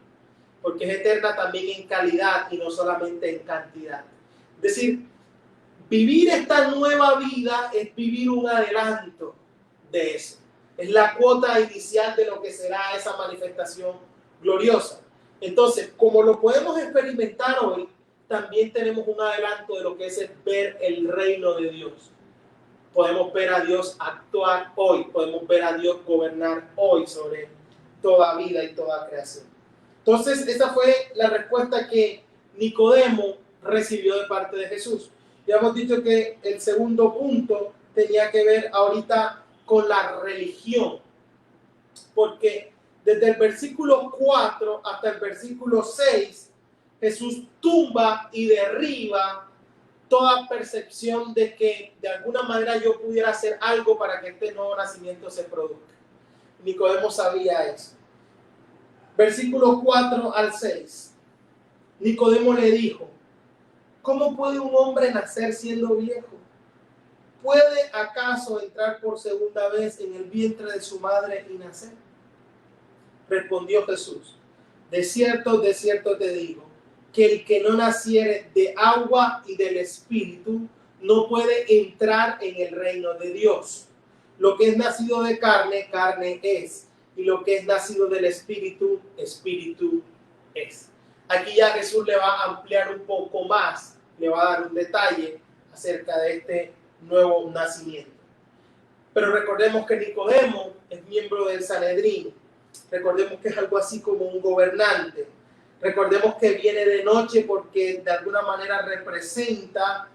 Porque es eterna también en calidad y no solamente en cantidad. Es decir, vivir esta nueva vida es vivir un adelanto de eso. Es la cuota inicial de lo que será esa manifestación gloriosa. Entonces, como lo podemos experimentar hoy, también tenemos un adelanto de lo que es el ver el reino de Dios. Podemos ver a Dios actuar hoy, podemos ver a Dios gobernar hoy sobre toda vida y toda creación. Entonces, esa fue la respuesta que Nicodemo recibió de parte de Jesús. Ya hemos dicho que el segundo punto tenía que ver ahorita con la religión, porque desde el versículo 4 hasta el versículo 6, Jesús tumba y derriba toda percepción de que de alguna manera yo pudiera hacer algo para que este nuevo nacimiento se produzca. Nicodemo sabía eso. Versículo 4 al 6. Nicodemo le dijo: ¿cómo puede un hombre nacer siendo viejo? ¿Puede acaso entrar por segunda vez en el vientre de su madre y nacer? Respondió Jesús: de cierto te digo, que el que no naciere de agua y del Espíritu no puede entrar en el reino de Dios. Lo que es nacido de carne, carne es, y lo que es nacido del Espíritu, Espíritu es. Aquí ya Jesús le va a ampliar un poco más, le va a dar un detalle acerca de este nuevo nacimiento. Pero recordemos que Nicodemo es miembro del Sanedrín. Recordemos que es algo así como un gobernante. Recordemos que viene de noche porque de alguna manera representa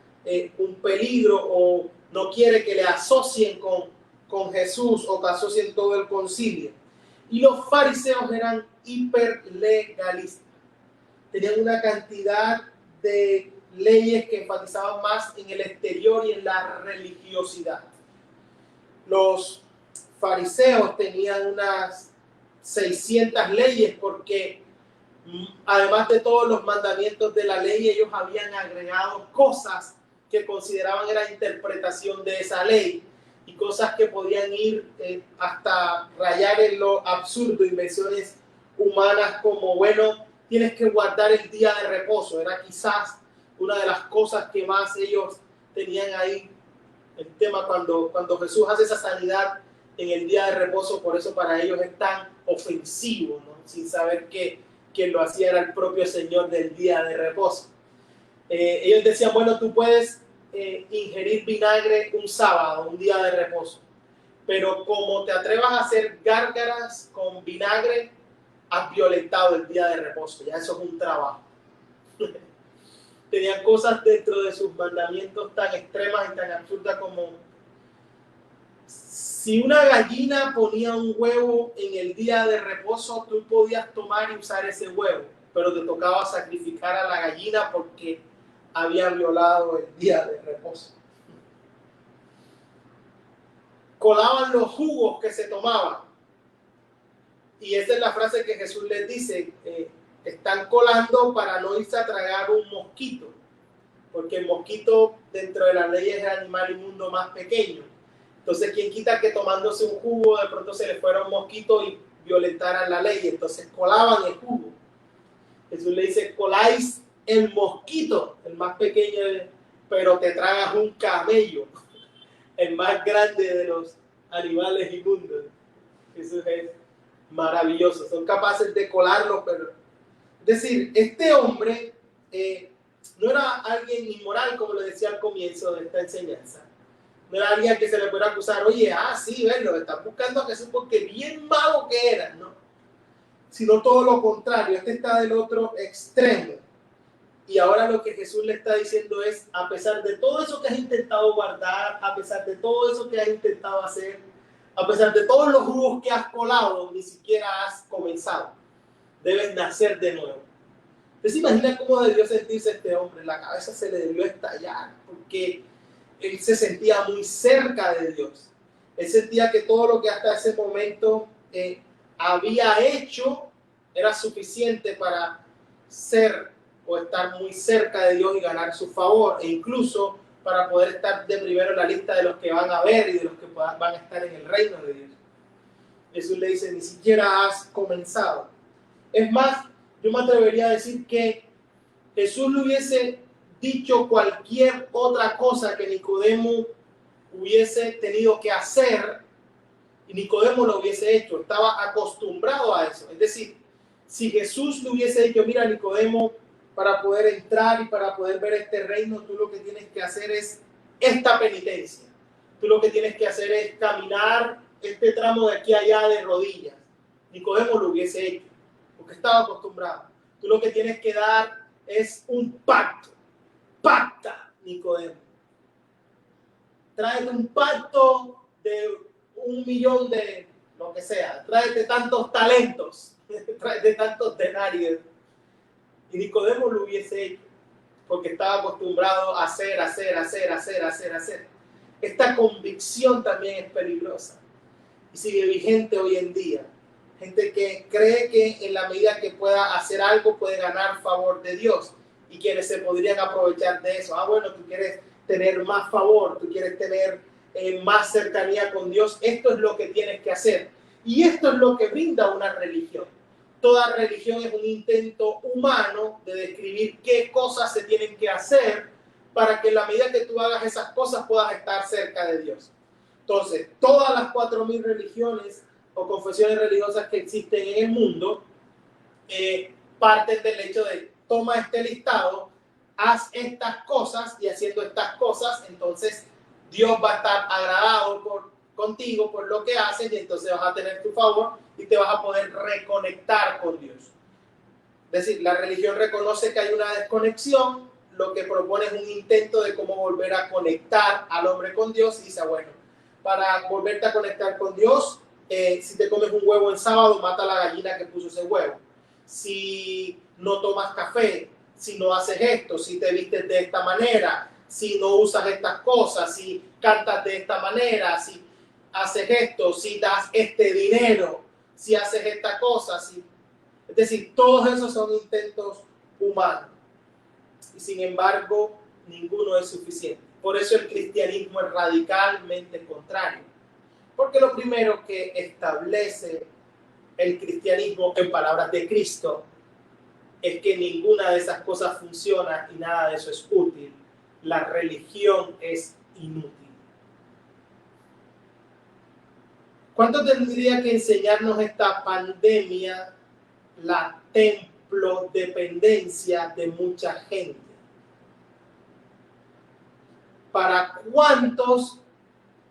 un peligro o no quiere que le asocien con con Jesús o casos en todo el concilio. Y los fariseos eran hiperlegalistas. Tenían una cantidad de leyes que enfatizaban más en el exterior y en la religiosidad. Los fariseos tenían unas 600 leyes porque además de todos los mandamientos de la ley, ellos habían agregado cosas que consideraban era interpretación de esa ley y cosas que podían ir hasta rayar en lo absurdo, invenciones humanas como, bueno, tienes que guardar el día de reposo. Era quizás una de las cosas que más ellos tenían ahí, el tema cuando Jesús hace esa sanidad en el día de reposo, por eso para ellos es tan ofensivo, ¿no? Sin saber que quien lo hacía era el propio Señor del día de reposo. Ellos decían, bueno, tú puedes ingerir vinagre un sábado, un día de reposo, pero como te atrevas a hacer gárgaras con vinagre, has violentado el día de reposo, ya eso es un trabajo. Tenían cosas dentro de sus mandamientos tan extremas y tan absurdas como si una gallina ponía un huevo en el día de reposo, tú podías tomar y usar ese huevo, pero te tocaba sacrificar a la gallina porque había violado el día de reposo. Colaban los jugos que se tomaban. Y esa es la frase que Jesús les dice, están colando para no irse a tragar un mosquito, porque el mosquito dentro de las leyes es el animal inmundo más pequeño. Entonces, ¿quién quita que tomándose un jugo de pronto se le fuera un mosquito y violentaran la ley? Entonces colaban el jugo. Jesús le dice, coláis el mosquito, el más pequeño, pero te tragas un camello, el más grande de los animales inmundos. Eso es maravilloso. Son capaces de colarlo, pero... Es decir, este hombre no era alguien inmoral, como le decía al comienzo de esta enseñanza. No era alguien que se le pueda acusar, oye, sí, ven, lo están buscando a Jesús porque bien malo que era, ¿no? Sino todo lo contrario, este está del otro extremo. Y ahora lo que Jesús le está diciendo es, a pesar de todo eso que has intentado guardar, a pesar de todo eso que has intentado hacer, a pesar de todos los jugos que has colado, ni siquiera has comenzado. Debes nacer de nuevo. Entonces imagina cómo debió sentirse este hombre, la cabeza se le debió estallar, porque él se sentía muy cerca de Dios. Él sentía que todo lo que hasta ese momento había hecho era suficiente para ser o estar muy cerca de Dios y ganar su favor, e incluso para poder estar de primero en la lista de los que van a ver y de los que van a estar en el reino de Dios. Jesús le dice, ni siquiera has comenzado. Es más, yo me atrevería a decir que Jesús le hubiese dicho cualquier otra cosa que Nicodemo hubiese tenido que hacer y Nicodemo lo hubiese hecho, estaba acostumbrado a eso. Es decir, si Jesús le hubiese dicho, mira Nicodemo, para poder entrar y para poder ver este reino, tú lo que tienes que hacer es esta penitencia. Tú lo que tienes que hacer es caminar este tramo de aquí a allá de rodillas. Nicodemo lo hubiese hecho, porque estaba acostumbrado. Tú lo que tienes que dar es un pacto. Pacta, Nicodemo. Tráete un pacto de 1.000.000 de lo que sea. Tráete tantos talentos. Tráete tantos denarios. Y Nicodemo lo hubiese hecho, porque estaba acostumbrado a hacer. Esta convicción también es peligrosa y sigue vigente hoy en día. Gente que cree que en la medida que pueda hacer algo puede ganar favor de Dios y quienes se podrían aprovechar de eso. Bueno, tú quieres tener más favor, tú quieres tener más cercanía con Dios, esto es lo que tienes que hacer. Y esto es lo que brinda una religión. Toda religión es un intento humano de describir qué cosas se tienen que hacer para que en la medida que tú hagas esas cosas puedas estar cerca de Dios. Entonces, todas las 4.000 religiones o confesiones religiosas que existen en el mundo parten del hecho de toma este listado, haz estas cosas y haciendo estas cosas, entonces Dios va a estar agradado contigo por lo que haces y entonces vas a tener tu favor y te vas a poder reconectar con Dios. Es decir, la religión reconoce que hay una desconexión, lo que propone es un intento de cómo volver a conectar al hombre con Dios y dice, bueno, para volverte a conectar con Dios. Si te comes un huevo el sábado, mata a la gallina que puso ese huevo. Si no tomas café, si no haces esto, si te vistes de esta manera, si no usas estas cosas, si cantas de esta manera, si haces esto, si das este dinero, si haces esta cosa, si... Es decir, todos esos son intentos humanos. Y sin embargo, ninguno es suficiente. Por eso el cristianismo es radicalmente contrario. Porque lo primero que establece el cristianismo en palabras de Cristo es que ninguna de esas cosas funciona y nada de eso es útil. La religión es inútil. ¿Cuánto tendría que enseñarnos esta pandemia la templodependencia de mucha gente? ¿Para cuántos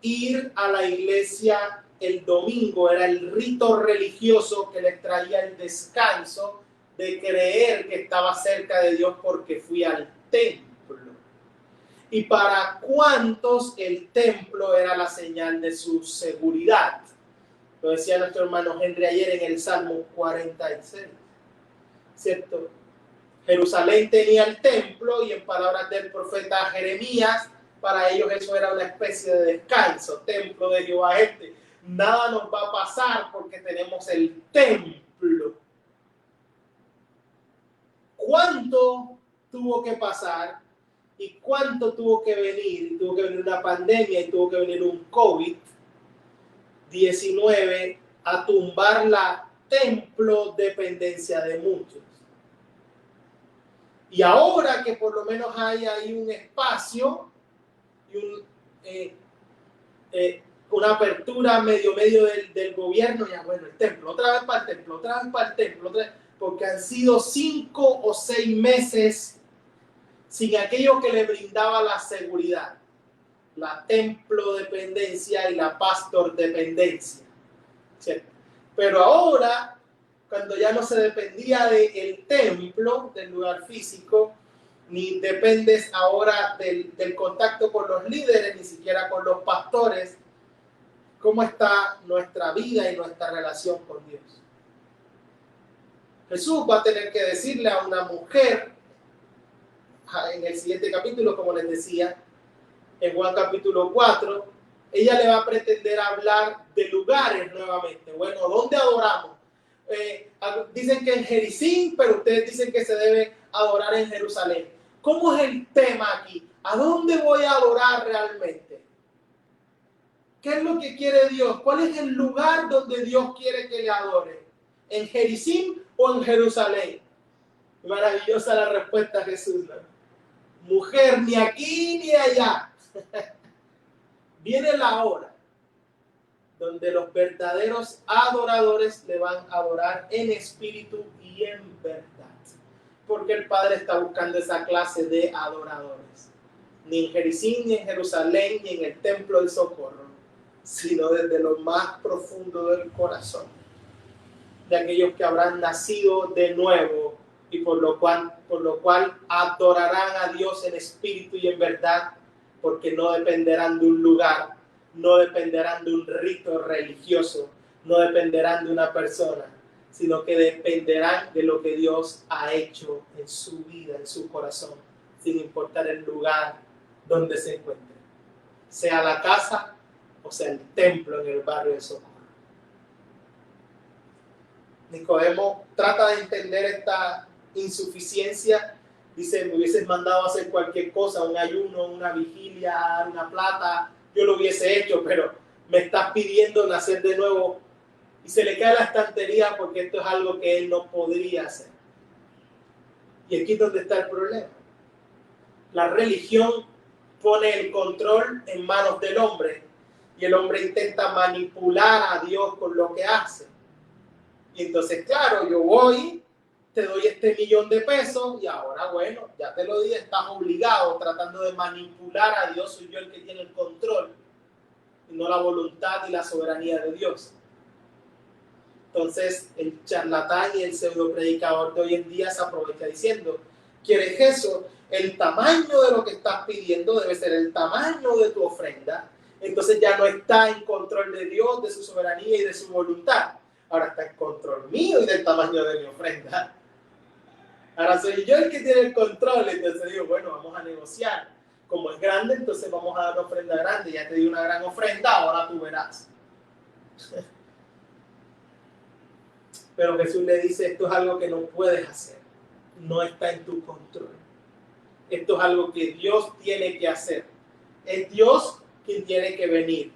ir a la iglesia el domingo era el rito religioso que les traía el descanso de creer que estaba cerca de Dios porque fui al templo? ¿Y para cuántos el templo era la señal de su seguridad? Lo decía nuestro hermano Henry ayer en el Salmo 46, ¿cierto? Jerusalén tenía el templo y en palabras del profeta Jeremías, para ellos eso era una especie de descanso. Templo de Jehová nada nos va a pasar porque tenemos el templo. ¿Cuánto tuvo que pasar y cuánto tuvo que venir? Tuvo que venir una pandemia y tuvo que venir un COVID-19 a tumbar la templodependencia de muchos. Y ahora que por lo menos hay ahí un espacio y una apertura medio del gobierno, ya bueno, el templo, otra vez para el templo, otra vez para el templo, otra vez, porque han sido 5 o 6 meses sin aquello que le brindaba la seguridad, la templodependencia y la pastordependencia, ¿cierto? Pero ahora, cuando ya no se dependía del templo, del lugar físico, ni dependes ahora del contacto con los líderes, ni siquiera con los pastores, ¿cómo está nuestra vida y nuestra relación con Dios? Jesús va a tener que decirle a una mujer, en el siguiente capítulo, como les decía, en Juan capítulo 4, ella le va a pretender hablar de lugares nuevamente. Bueno, ¿dónde adoramos? Dicen que en Jericín, pero ustedes dicen que se debe adorar en Jerusalén. ¿Cómo es el tema aquí? ¿A dónde voy a adorar realmente? ¿Qué es lo que quiere Dios? ¿Cuál es el lugar donde Dios quiere que le adore? ¿En Jericín o en Jerusalén? Maravillosa la respuesta de Jesús, ¿no? Mujer, ni aquí ni allá. Viene la hora donde los verdaderos adoradores le van a adorar en espíritu y en verdad. Porque el Padre está buscando esa clase de adoradores. Ni en Jericín, ni en Jerusalén, ni en el templo del Socorro, sino desde lo más profundo del corazón de aquellos que habrán nacido de nuevo y por lo cual adorarán a Dios en espíritu y en verdad, porque no dependerán de un lugar, no dependerán de un rito religioso, no dependerán de una persona, sino que dependerán de lo que Dios ha hecho en su vida, en su corazón, sin importar el lugar donde se encuentre, sea la casa o sea el templo en el barrio de Socorro. Nicodemo trata de entender esta insuficiencia. Dice, me hubieses mandado a hacer cualquier cosa, un ayuno, una vigilia, una plata, yo lo hubiese hecho, pero me estás pidiendo nacer de nuevo. Y se le cae la estantería porque esto es algo que él no podría hacer. Y aquí es donde está el problema. La religión pone el control en manos del hombre y el hombre intenta manipular a Dios con lo que hace. Y entonces, claro, yo voy, te doy este $1,000,000 y ahora, bueno, ya te lo di, estás obligado, tratando de manipular a Dios. Soy yo el que tiene el control y no la voluntad y la soberanía de Dios. Entonces, el charlatán y el pseudo predicador de hoy en día se aprovecha diciendo, ¿quieres eso? El tamaño de lo que estás pidiendo debe ser el tamaño de tu ofrenda. entonces ya no está en control de Dios, de su soberanía y de su voluntad. Ahora está en control mío y del tamaño de mi ofrenda. Ahora soy yo el que tiene el control, entonces digo, bueno, vamos a negociar. Como es grande, entonces vamos a dar una ofrenda grande. Ya te di una gran ofrenda, ahora tú verás. Pero Jesús le dice, esto es algo que no puedes hacer. No está en tu control. Esto es algo que Dios tiene que hacer. Es Dios quien tiene que venir.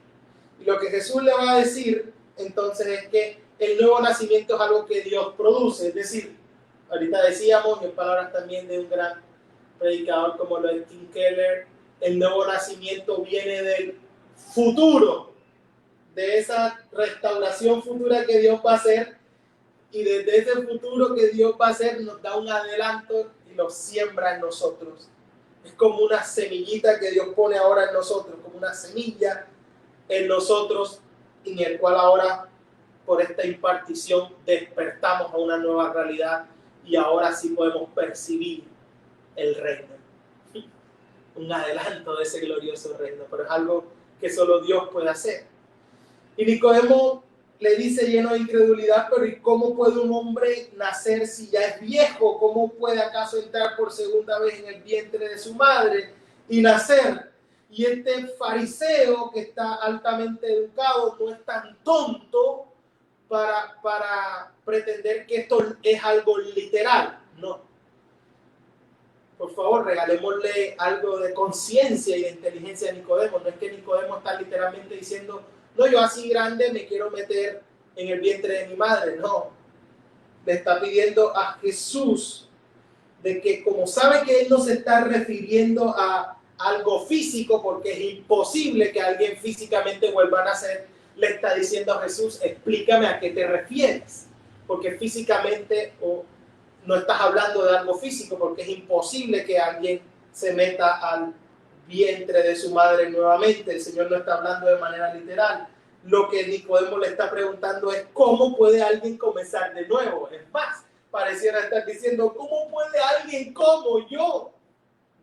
Y lo que Jesús le va a decir, entonces, es que el nuevo nacimiento es algo que Dios produce. Es decir, ahorita decíamos, en palabras también de un gran predicador como lo de Tim Keller, el nuevo nacimiento viene del futuro, de esa restauración futura que Dios va a hacer, y desde ese futuro que Dios va a hacer nos da un adelanto y lo siembra en nosotros. Es como una semillita que Dios pone ahora en nosotros, como una semilla en nosotros, en el cual ahora por esta impartición despertamos a una nueva realidad y ahora sí podemos percibir el reino. Un adelanto de ese glorioso reino, pero es algo que solo Dios puede hacer. Y Nicodemo le dice lleno de incredulidad, pero ¿y cómo puede un hombre nacer si ya es viejo? ¿Cómo puede acaso entrar por segunda vez en el vientre de su madre y nacer? Y este fariseo que está altamente educado no es tan tonto para pretender que esto es algo literal. No. Por favor, regalémosle algo de conciencia y de inteligencia a Nicodemo. No es que Nicodemo está literalmente diciendo, no, yo así grande me quiero meter en el vientre de mi madre. No, le está pidiendo a Jesús de que, como sabe que él no se está refiriendo a algo físico, porque es imposible que alguien físicamente vuelva a nacer, le está diciendo a Jesús, explícame a qué te refieres, porque físicamente no estás hablando de algo físico, porque es imposible que alguien se meta al vientre de su madre nuevamente. El Señor no está hablando de manera literal. Lo que Nicodemo le está preguntando es ¿cómo puede alguien comenzar de nuevo? Es más, pareciera estar diciendo ¿cómo puede alguien como yo,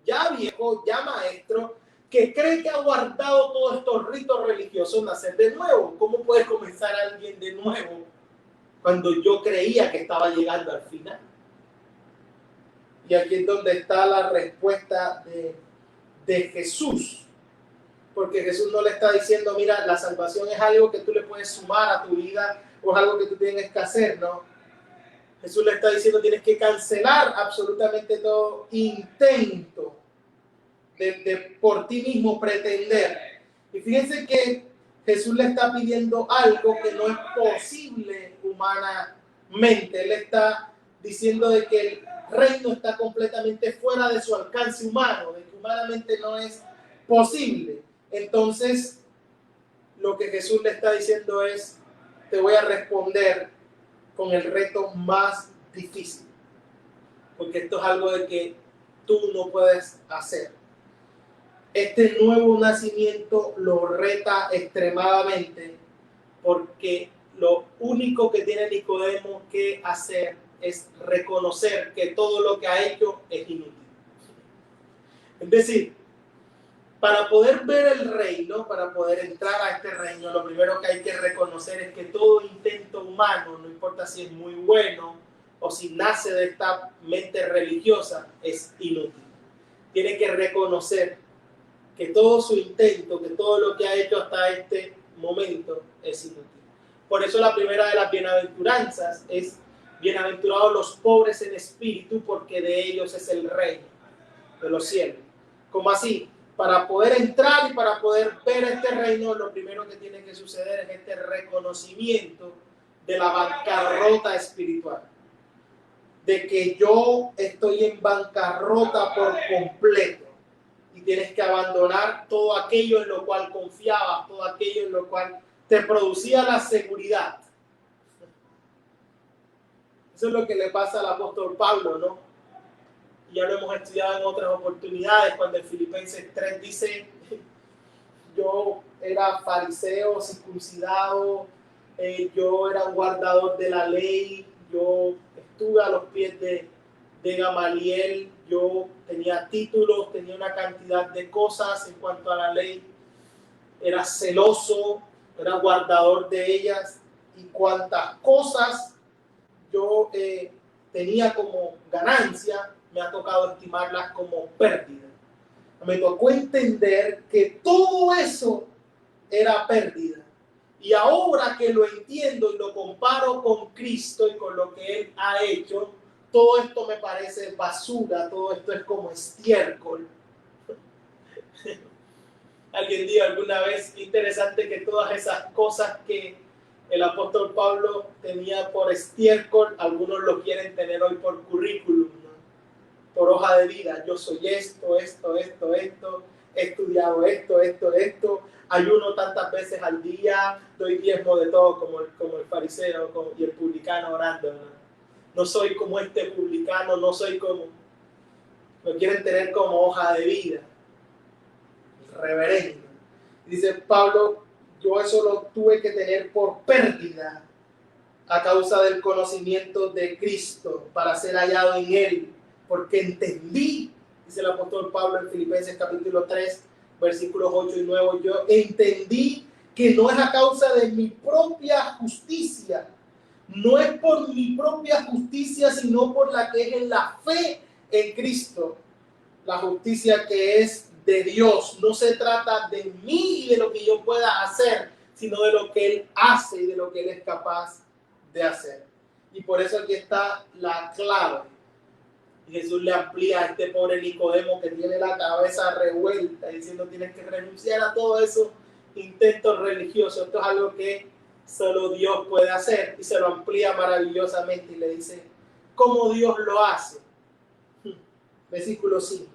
ya viejo, ya maestro, que cree que ha guardado todos estos ritos religiosos, nacer de nuevo? ¿Cómo puede comenzar alguien de nuevo cuando yo creía que estaba llegando al final? Y aquí es donde está la respuesta de Jesús. Porque Jesús no le está diciendo, mira, la salvación es algo que tú le puedes sumar a tu vida o es algo que tú tienes que hacer, ¿no? Jesús le está diciendo, tienes que cancelar absolutamente todo intento de por ti mismo pretender. Y fíjense que Jesús le está pidiendo algo que no es posible humanamente. Él está diciendo de que el reino está completamente fuera de su alcance humano, de que humanamente no es posible. Entonces, lo que Jesús le está diciendo es, te voy a responder con el reto más difícil, porque esto es algo de que tú no puedes hacer. Este nuevo nacimiento lo reta extremadamente, porque lo único que tiene Nicodemo que hacer es reconocer que todo lo que ha hecho es inútil. Es decir, para poder ver el reino, para poder entrar a este reino, lo primero que hay que reconocer es que todo intento humano, no importa si es muy bueno o si nace de esta mente religiosa, es inútil. Tiene que reconocer que todo su intento, que todo lo que ha hecho hasta este momento es inútil. Por eso la primera de las bienaventuranzas es bienaventurados los pobres en espíritu, porque de ellos es el reino de los cielos. ¿Cómo así? Para poder entrar y para poder ver este reino, lo primero que tiene que suceder es este reconocimiento de la bancarrota espiritual. De que yo estoy en bancarrota por completo. Y tienes que abandonar todo aquello en lo cual confiabas, todo aquello en lo cual te producía la seguridad. Eso es lo que le pasa al apóstol Pablo, ¿no? Ya lo hemos estudiado en otras oportunidades, cuando en Filipenses 3 dice, yo era fariseo, circuncidado, yo era un guardador de la ley, yo estuve a los pies de Gamaliel, yo tenía títulos, tenía una cantidad de cosas en cuanto a la ley, era celoso, era guardador de ellas, y cuantas cosas yo tenía como ganancia, me ha tocado estimarlas como pérdida. Me tocó entender que todo eso era pérdida. Y ahora que lo entiendo y lo comparo con Cristo y con lo que Él ha hecho, todo esto me parece basura, todo esto es como estiércol. Alguien dijo alguna vez, interesante que todas esas cosas que el apóstol Pablo tenía por estiércol, algunos lo quieren tener hoy por currículum, ¿no? Por hoja de vida. Yo soy esto, he estudiado esto, ayuno tantas veces al día, doy diezmo de todo como el fariseo y el publicano orando, ¿no? No soy como este publicano, no soy como... Lo quieren tener como hoja de vida. Reverendo. Dice Pablo, yo eso lo tuve que tener por pérdida a causa del conocimiento de Cristo, para ser hallado en Él, porque entendí, dice el apóstol Pablo en Filipenses capítulo 3, versículos 8 y 9, yo entendí que no es a causa de mi propia justicia, no es por mi propia justicia, sino por la que es en la fe en Cristo, la justicia que es de Dios. No se trata de mí y de lo que yo pueda hacer, sino de lo que Él hace y de lo que Él es capaz de hacer. Y por eso aquí está la clave. Y Jesús le amplía a este pobre Nicodemo que tiene la cabeza revuelta, diciendo tienes que renunciar a todos esos intentos religiosos. Esto es algo que solo Dios puede hacer, y se lo amplía maravillosamente y le dice cómo Dios lo hace. Versículo 5.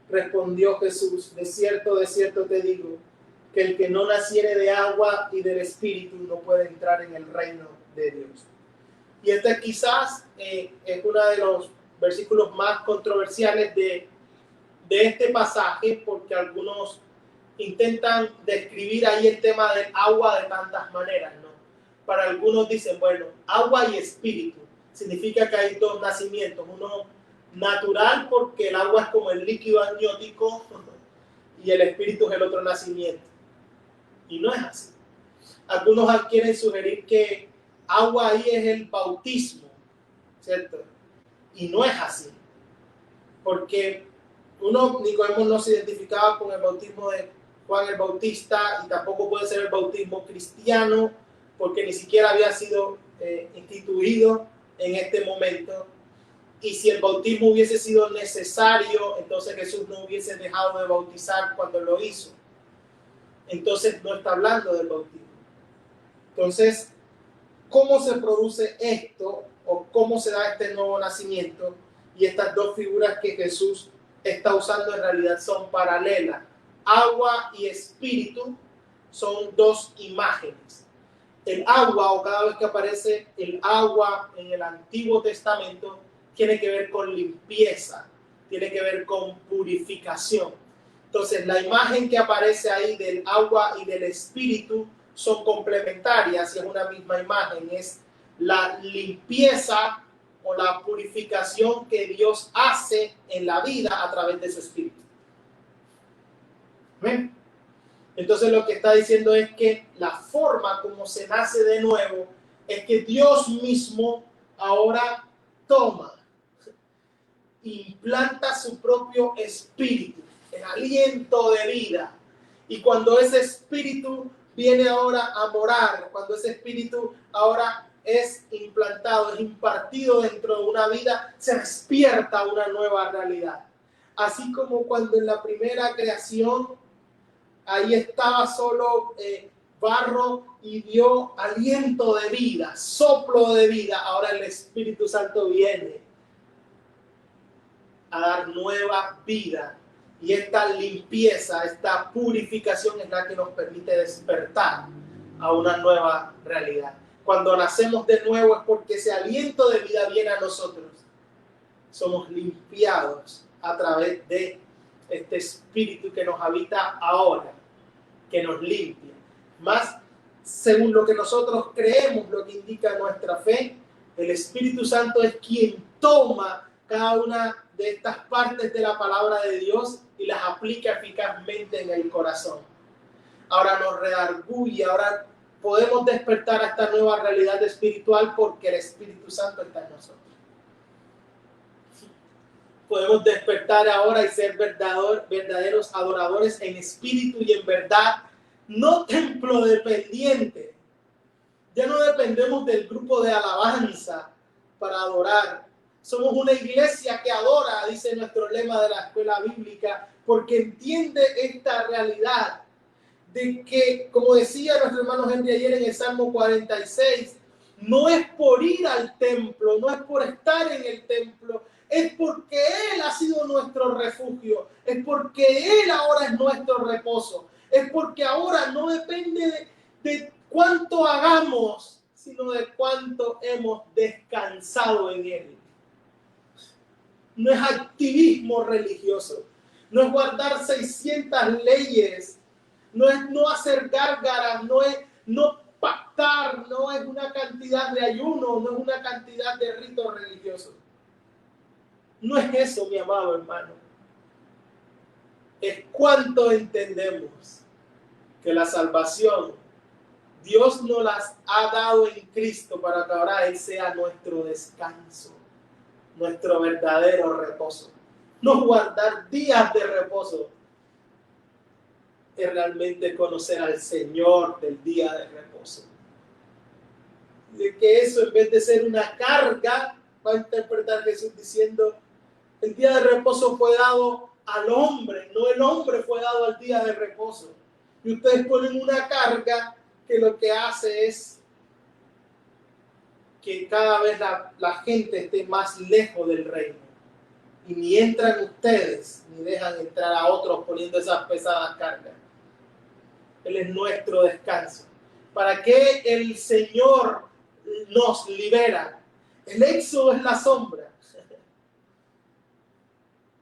Respondió Jesús, de cierto te digo, que el que no naciere de agua y del Espíritu no puede entrar en el reino de Dios. Y este quizás es uno de los versículos más controversiales de este pasaje, porque algunos intentan describir ahí el tema del agua de tantas maneras, ¿no? Para algunos dicen, bueno, agua y espíritu, significa que hay dos nacimientos, uno natural porque el agua es como el líquido amniótico y el espíritu es el otro nacimiento. Y no es así. Algunos quieren sugerir que agua ahí es el bautismo, ¿cierto? Y no es así. Porque Nicodemo no se identificaba con el bautismo de Juan el Bautista y tampoco puede ser el bautismo cristiano porque ni siquiera había sido instituido en este momento. Y si el bautismo hubiese sido necesario, entonces Jesús no hubiese dejado de bautizar cuando lo hizo. Entonces no está hablando del bautismo. Entonces, ¿cómo se produce esto o cómo se da este nuevo nacimiento? Y estas dos figuras que Jesús está usando en realidad son paralelas. Agua y espíritu son dos imágenes. El agua, o cada vez que aparece el agua en el Antiguo Testamento, tiene que ver con limpieza, tiene que ver con purificación. Entonces, la imagen que aparece ahí del agua y del espíritu son complementarias y es una misma imagen. Es la limpieza o la purificación que Dios hace en la vida a través de su espíritu. ¿Ven? Entonces, lo que está diciendo es que la forma como se nace de nuevo es que Dios mismo ahora toma, implanta su propio espíritu, el aliento de vida. Y cuando ese espíritu viene ahora a morar, cuando ese espíritu ahora es implantado, es impartido dentro de una vida, se despierta una nueva realidad. Así como cuando en la primera creación, ahí estaba solo barro y dio aliento de vida, soplo de vida, ahora el Espíritu Santo viene a dar nueva vida. Y esta limpieza, esta purificación es la que nos permite despertar a una nueva realidad. Cuando nacemos de nuevo es porque ese aliento de vida viene a nosotros. Somos limpiados a través de este espíritu que nos habita ahora, que nos limpia. Más según lo que nosotros creemos, lo que indica nuestra fe, el Espíritu Santo es quien toma cada una de estas partes de la palabra de Dios y las aplica eficazmente en el corazón. ahora nos redarguye, ahora podemos despertar a esta nueva realidad espiritual porque el Espíritu Santo está en nosotros. Podemos despertar ahora y ser verdaderos adoradores en espíritu y en verdad, no templo dependiente. Ya no dependemos del grupo de alabanza para adorar. Somos una iglesia que adora, dice nuestro lema de la escuela bíblica, porque entiende esta realidad de que, como decía nuestro hermano Henry ayer en el Salmo 46, no es por ir al templo, no es por estar en el templo, es porque Él ha sido nuestro refugio, es porque Él ahora es nuestro reposo, es porque ahora no depende de cuánto hagamos, sino de cuánto hemos descansado en Él. No es activismo religioso, no es guardar 600 leyes, no es no hacer gárgaras, no es no pactar, no es una cantidad de ayuno, no es una cantidad de ritos religiosos. No es eso, mi amado hermano. Es cuánto entendemos que la salvación Dios nos las ha dado en Cristo para que ahora Él sea nuestro descanso, nuestro verdadero reposo. No guardar días de reposo es realmente conocer al Señor del día de reposo. De que eso, en vez de ser una carga, va a interpretar Jesús diciendo: el día de reposo fue dado al hombre, no el hombre fue dado al día de reposo. Y ustedes ponen una carga que lo que hace es que cada vez la gente esté más lejos del reino. Y ni entran ustedes, ni dejan entrar a otros poniendo esas pesadas cargas. Él es nuestro descanso. ¿Para qué el Señor nos libera? El éxodo es la sombra.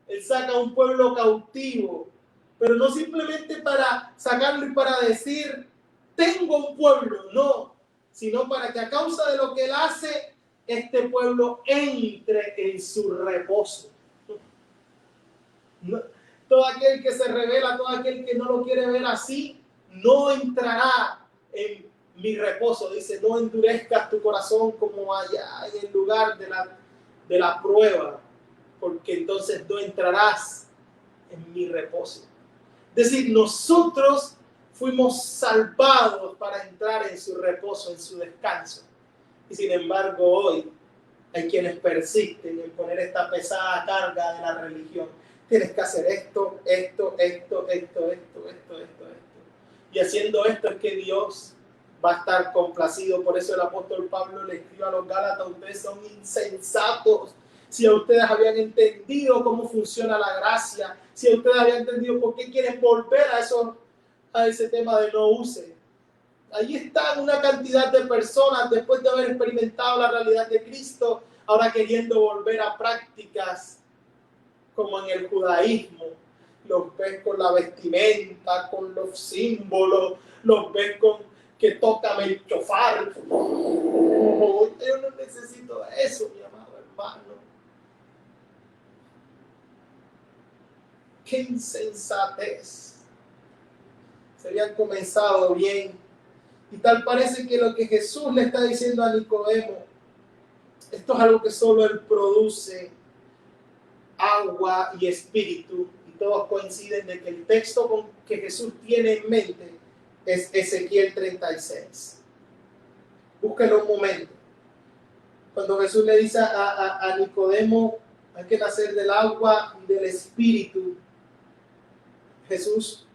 Él saca a un pueblo cautivo, pero no simplemente para sacarlo y para decir, tengo un pueblo, no, sino para que a causa de lo que Él hace, este pueblo entre en su reposo. No, todo aquel que se revela, todo aquel que no lo quiere ver así, no entrará en mi reposo. Dice, no endurezcas tu corazón como allá en el lugar de la prueba, porque entonces no entrarás en mi reposo. Es decir, nosotros fuimos salvados para entrar en su reposo, en su descanso. Y sin embargo hoy hay quienes persisten en poner esta pesada carga de la religión. Tienes que hacer esto. Y haciendo esto es que Dios va a estar complacido. Por eso el apóstol Pablo le escribe a los Gálatas: ustedes son insensatos. Si a ustedes habían entendido cómo funciona la gracia, si a ustedes habían entendido por qué quieren volver a ese tema de no use. Ahí están una cantidad de personas después de haber experimentado la realidad de Cristo, ahora queriendo volver a prácticas como en el judaísmo. Los ves con la vestimenta, con los símbolos, los ves con que tocan el chofar. Yo no necesito eso, mi amado hermano. ¡Qué insensatez! Se habían comenzado bien. Y tal parece que lo que Jesús le está diciendo a Nicodemo, esto es algo que solo Él produce, agua y espíritu. Y todos coinciden de que el texto que Jesús tiene en mente es Ezequiel 36. Búsquenlo un momento. Cuando Jesús le dice a Nicodemo, hay que nacer del agua y del espíritu, Jesús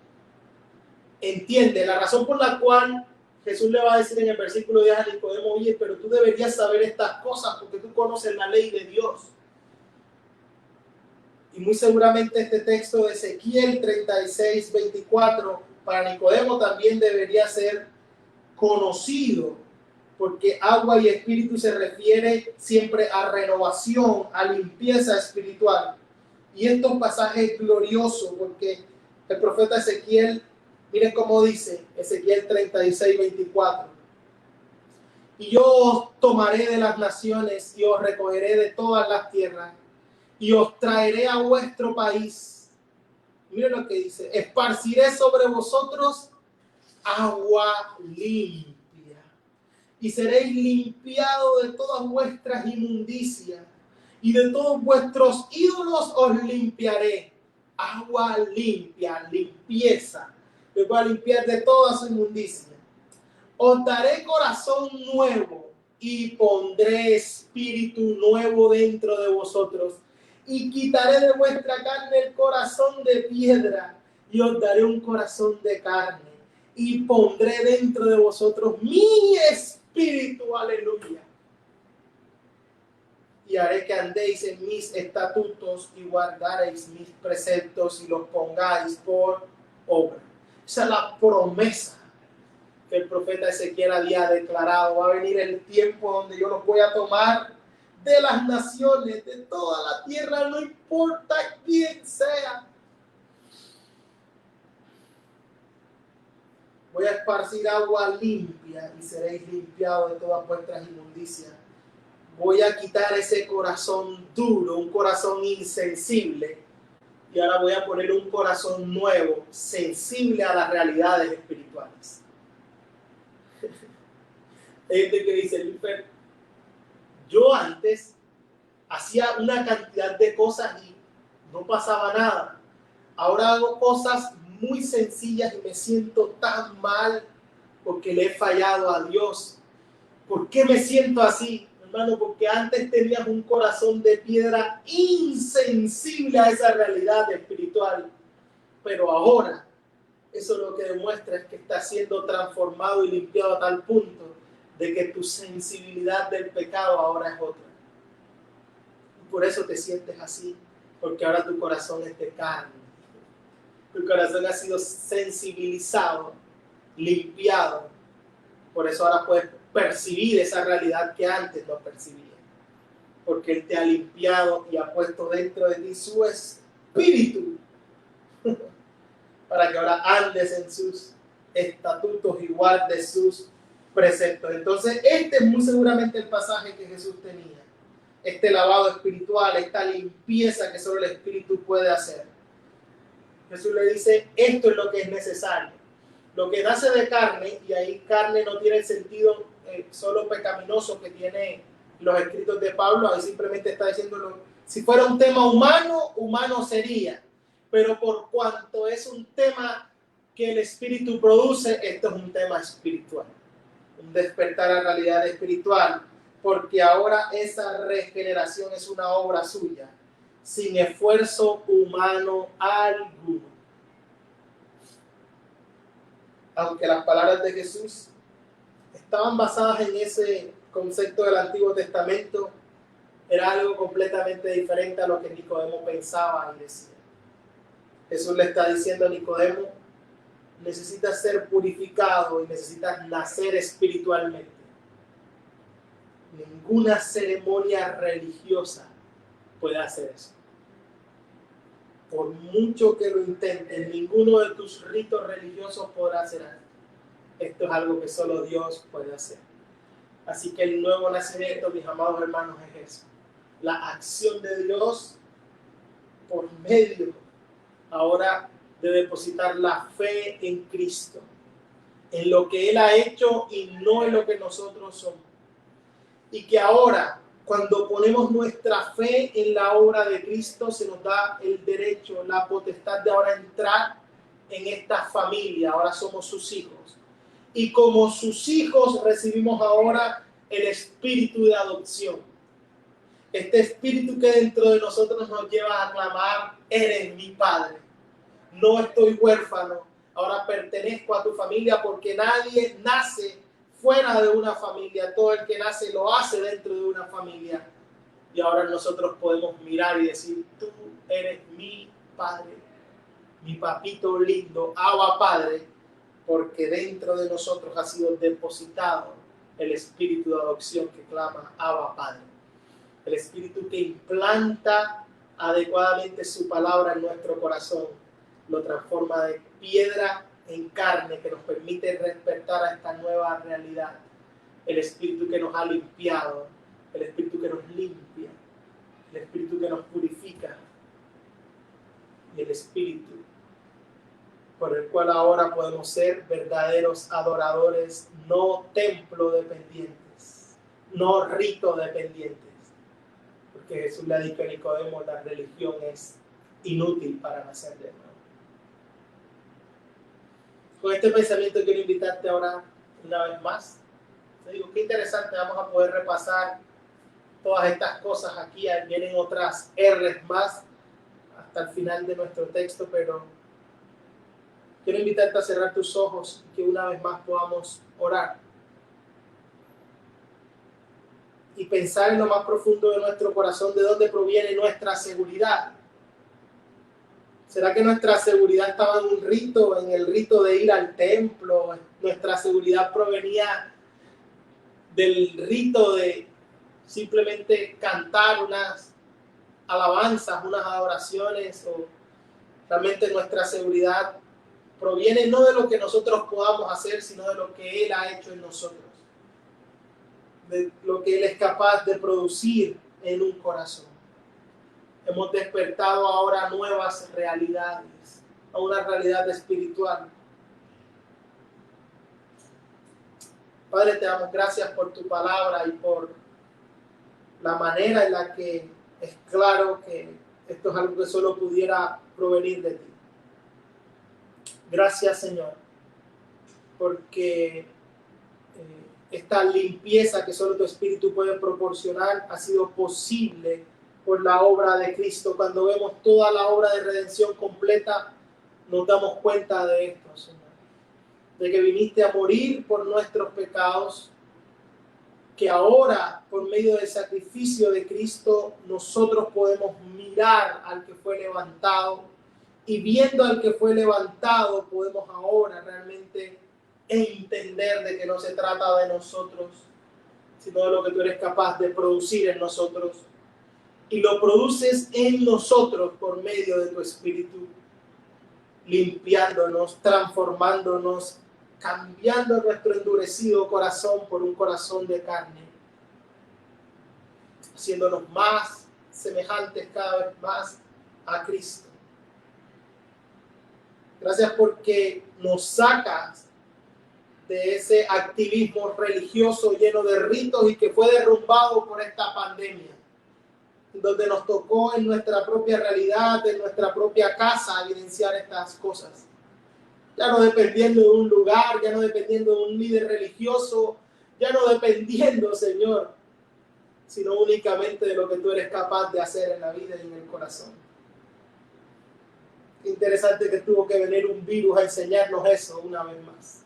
entiende la razón por la cual Jesús le va a decir en el versículo 10 a Nicodemo: oye, pero tú deberías saber estas cosas porque tú conoces la ley de Dios. Y muy seguramente este texto de Ezequiel 36, 24 para Nicodemo también debería ser conocido, porque agua y espíritu se refiere siempre a renovación, a limpieza espiritual. Y estos pasajes gloriosos, porque el profeta Ezequiel, miren cómo dice Ezequiel 36, 24. Y yo os tomaré de las naciones y os recogeré de todas las tierras y os traeré a vuestro país. Miren lo que dice: esparciré sobre vosotros agua limpia. Y seréis limpiados de todas vuestras inmundicias, y de todos vuestros ídolos os limpiaré. Agua limpia, limpieza. Les voy a limpiar de toda su inmundicia. Os daré corazón nuevo y pondré espíritu nuevo dentro de vosotros. Y quitaré de vuestra carne el corazón de piedra y os daré un corazón de carne. Y pondré dentro de vosotros mi espíritu. Aleluya. Y haré que andéis en mis estatutos y guardaréis mis preceptos y los pongáis por obra. Esa es la promesa que el profeta Ezequiel había declarado. Va a venir el tiempo donde yo los voy a tomar de las naciones, de toda la tierra, no importa quién sea. Voy a esparcir agua limpia y seréis limpiados de todas vuestras inmundicias. Voy a quitar ese corazón duro, un corazón insensible, y ahora voy a poner un corazón nuevo, sensible a las realidades espirituales. Hay gente que dice, Lufer, yo antes hacía una cantidad de cosas y no pasaba nada. Ahora hago cosas muy sencillas y me siento tan mal porque le he fallado a Dios. ¿Por qué me siento así? Hermano, porque antes tenías un corazón de piedra insensible a esa realidad espiritual, pero ahora eso lo que demuestra es que estás siendo transformado y limpiado a tal punto de que tu sensibilidad del pecado ahora es otra. Y por eso te sientes así, porque ahora tu corazón es de carne. Tu corazón ha sido sensibilizado, limpiado. Por eso ahora puedes percibir esa realidad que antes no percibía. Porque Él te ha limpiado y ha puesto dentro de ti su espíritu. Para que ahora andes en sus estatutos y guardes sus preceptos. Entonces, este es muy seguramente el pasaje que Jesús tenía. Este lavado espiritual, esta limpieza que solo el Espíritu puede hacer. Jesús le dice, esto es lo que es necesario. Lo que nace de carne, y ahí carne no tiene el sentido solo pecaminoso que tiene los escritos de Pablo, ahí simplemente está diciendo, si fuera un tema humano, humano sería. Pero por cuanto es un tema que el Espíritu produce, esto es un tema espiritual. Un despertar a la realidad espiritual, porque ahora esa regeneración es una obra suya, sin esfuerzo humano alguno. Aunque las palabras de Jesús estaban basadas en ese concepto del Antiguo Testamento, era algo completamente diferente a lo que Nicodemo pensaba y decía. Jesús le está diciendo a Nicodemo, necesitas ser purificado y necesitas nacer espiritualmente. Ninguna ceremonia religiosa puede hacer eso. Por mucho que lo intentes, ninguno de tus ritos religiosos podrá hacer algo. Esto es algo que solo Dios puede hacer. Así que el nuevo nacimiento, mis amados hermanos, es eso. La acción de Dios por medio ahora de depositar la fe en Cristo, en lo que Él ha hecho y no en lo que nosotros somos. Y que ahora, cuando ponemos nuestra fe en la obra de Cristo, se nos da el derecho, la potestad de ahora entrar en esta familia. Ahora somos sus hijos. Y como sus hijos recibimos ahora el espíritu de adopción. Este espíritu que dentro de nosotros nos lleva a clamar, eres mi Padre. No estoy huérfano, ahora pertenezco a tu familia, porque nadie nace fuera de una familia. Todo el que nace lo hace dentro de una familia. Y ahora nosotros podemos mirar y decir, tú eres mi Padre, mi papito lindo, Abba Padre, porque dentro de nosotros ha sido depositado el espíritu de adopción que clama Abba Padre. El espíritu que implanta adecuadamente su palabra en nuestro corazón, lo transforma de piedra en carne, que nos permite despertar a esta nueva realidad. El espíritu que nos ha limpiado, el espíritu que nos limpia, el espíritu que nos purifica, y el espíritu por el cual ahora podemos ser verdaderos adoradores, no templo dependientes, no rito dependientes. Porque Jesús le ha dicho a Nicodemo, la religión es inútil para nacer de nuevo. Con este pensamiento quiero invitarte a orar una vez más. Te digo, qué interesante, vamos a poder repasar todas estas cosas aquí. Vienen otras R's más hasta el final de nuestro texto, pero quiero invitarte a cerrar tus ojos y que una vez más podamos orar y pensar en lo más profundo de nuestro corazón, de dónde proviene nuestra seguridad. ¿Será que nuestra seguridad estaba en un rito, en el rito de ir al templo? ¿Nuestra seguridad provenía del rito de simplemente cantar unas alabanzas, unas adoraciones? ¿O realmente nuestra seguridad proviene no de lo que nosotros podamos hacer, sino de lo que Él ha hecho en nosotros? De lo que Él es capaz de producir en un corazón. Hemos despertado ahora nuevas realidades, a una realidad espiritual. Padre, te damos gracias por tu palabra y por la manera en la que es claro que esto es algo que solo pudiera provenir de ti. Gracias, Señor, porque esta limpieza que solo tu Espíritu puede proporcionar ha sido posible por la obra de Cristo. Cuando vemos toda la obra de redención completa, nos damos cuenta de esto, Señor, de que viniste a morir por nuestros pecados, que ahora, por medio del sacrificio de Cristo, nosotros podemos mirar al que fue levantado, y viendo al que fue levantado, podemos ahora realmente entender de que no se trata de nosotros, sino de lo que tú eres capaz de producir en nosotros. Y lo produces en nosotros por medio de tu Espíritu, limpiándonos, transformándonos, cambiando nuestro endurecido corazón por un corazón de carne, haciéndonos más semejantes cada vez más a Cristo. Gracias porque nos sacas de ese activismo religioso lleno de ritos y que fue derrumbado por esta pandemia, donde nos tocó en nuestra propia realidad, en nuestra propia casa, evidenciar estas cosas. Ya no dependiendo de un lugar, ya no dependiendo de un líder religioso, ya no dependiendo, Señor, sino únicamente de lo que tú eres capaz de hacer en la vida y en el corazón. Qué interesante que tuvo que venir un virus a enseñarnos eso una vez más,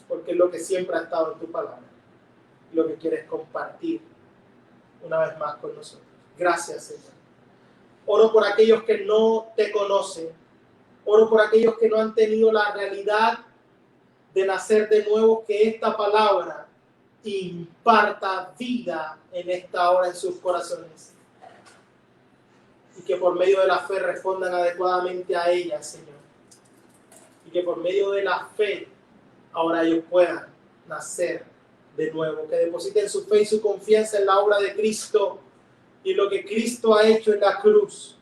porque es lo que siempre ha estado en tu palabra y lo que quieres compartir una vez más con nosotros. Gracias, Señor. Oro por aquellos que no te conocen. Oro por aquellos que no han tenido la realidad de nacer de nuevo, que esta palabra imparta vida en esta hora en sus corazones. Y que por medio de la fe respondan adecuadamente a ella, Señor. Y que por medio de la fe ahora ellos puedan nacer de nuevo, que depositen su fe y su confianza en la obra de Cristo y lo que Cristo ha hecho en la cruz,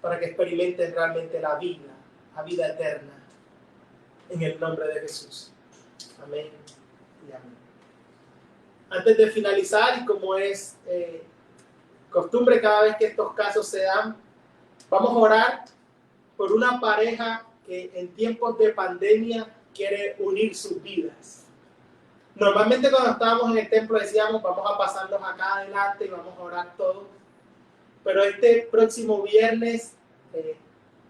para que experimenten realmente la vida eterna, en el nombre de Jesús. Amén y amén. Antes de finalizar, y como es costumbre cada vez que estos casos se dan, vamos a orar por una pareja que en tiempos de pandemia quiere unir sus vidas. Normalmente cuando estábamos en el templo decíamos, vamos a pasarnos acá adelante y vamos a orar todos. Pero este próximo viernes,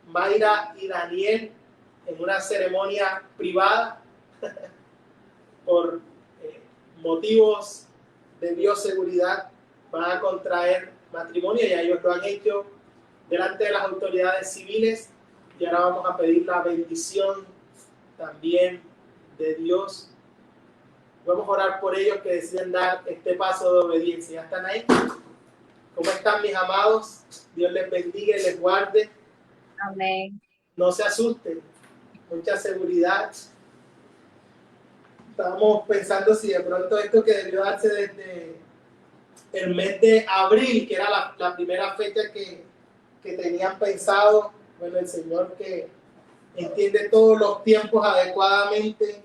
Mayra y Daniel, en una ceremonia privada, por motivos de bioseguridad, van a contraer matrimonio. Ya ellos lo han hecho delante de las autoridades civiles, y ahora vamos a pedir la bendición también de Dios. Vamos a orar por ellos que deciden dar este paso de obediencia. ¿Ya están ahí? ¿Cómo están, mis amados? Dios les bendiga y les guarde. Amén. No se asusten, mucha seguridad. Estábamos pensando si de pronto esto que debió darse desde el mes de abril, que era la primera fecha que tenían pensado, bueno, el Señor que entiende todos los tiempos adecuadamente,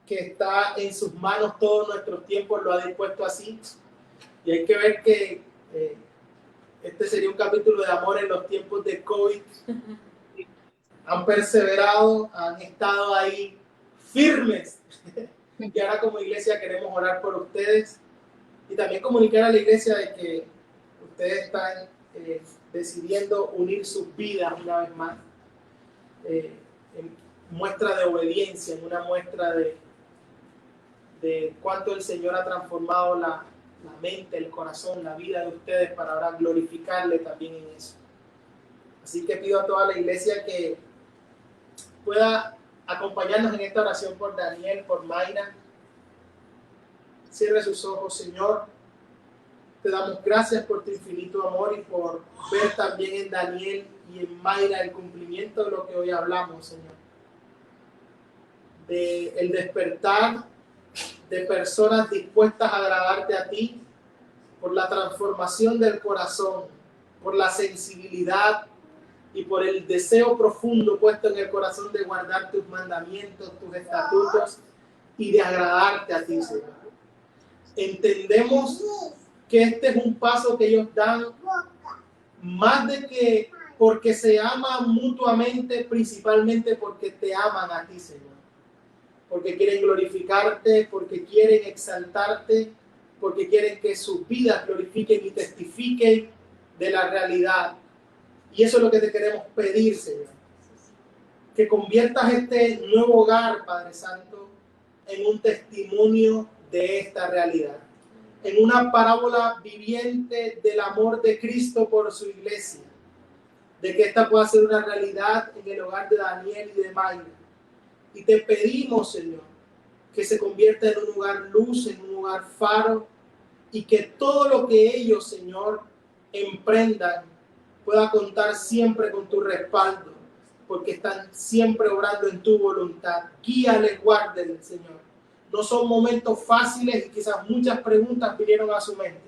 que está en sus manos todos nuestros tiempos, lo ha dispuesto así. Y hay que ver que este sería un capítulo de amor en los tiempos de COVID. Han perseverado, han estado ahí firmes. Y ahora como iglesia queremos orar por ustedes y también comunicar a la iglesia de que ustedes están decidiendo unir sus vidas una vez más, en muestra de obediencia, en una muestra de cuánto el Señor ha transformado la mente, el corazón, la vida de ustedes para ahora glorificarle también en eso. Así que pido a toda la iglesia que pueda acompañarnos en esta oración por Daniel, por Mayra. Cierre sus ojos, Señor. Te damos gracias por tu infinito amor y por ver también en Daniel y en Mayra el cumplimiento de lo que hoy hablamos, Señor. De el despertar de personas dispuestas a agradarte a ti, por la transformación del corazón, por la sensibilidad y por el deseo profundo puesto en el corazón de guardar tus mandamientos, tus estatutos y de agradarte a ti, Señor. Entendemos que este es un paso que ellos dan más de que porque se aman mutuamente, principalmente porque te aman a ti, Señor. Porque quieren glorificarte, porque quieren exaltarte, porque quieren que sus vidas glorifiquen y testifiquen de la realidad. Y eso es lo que te queremos pedir, Señor. Que conviertas este nuevo hogar, Padre Santo, en un testimonio de esta realidad. En una parábola viviente del amor de Cristo por su iglesia. De que esta pueda ser una realidad en el hogar de Daniel y de Mayra. Y te pedimos, Señor, que se convierta en un lugar luz, en un lugar faro, y que todo lo que ellos, Señor, emprendan pueda contar siempre con tu respaldo, porque están siempre obrando en tu voluntad. Guíales, guárdenles, Señor. No son momentos fáciles y quizás muchas preguntas vinieron a su mente,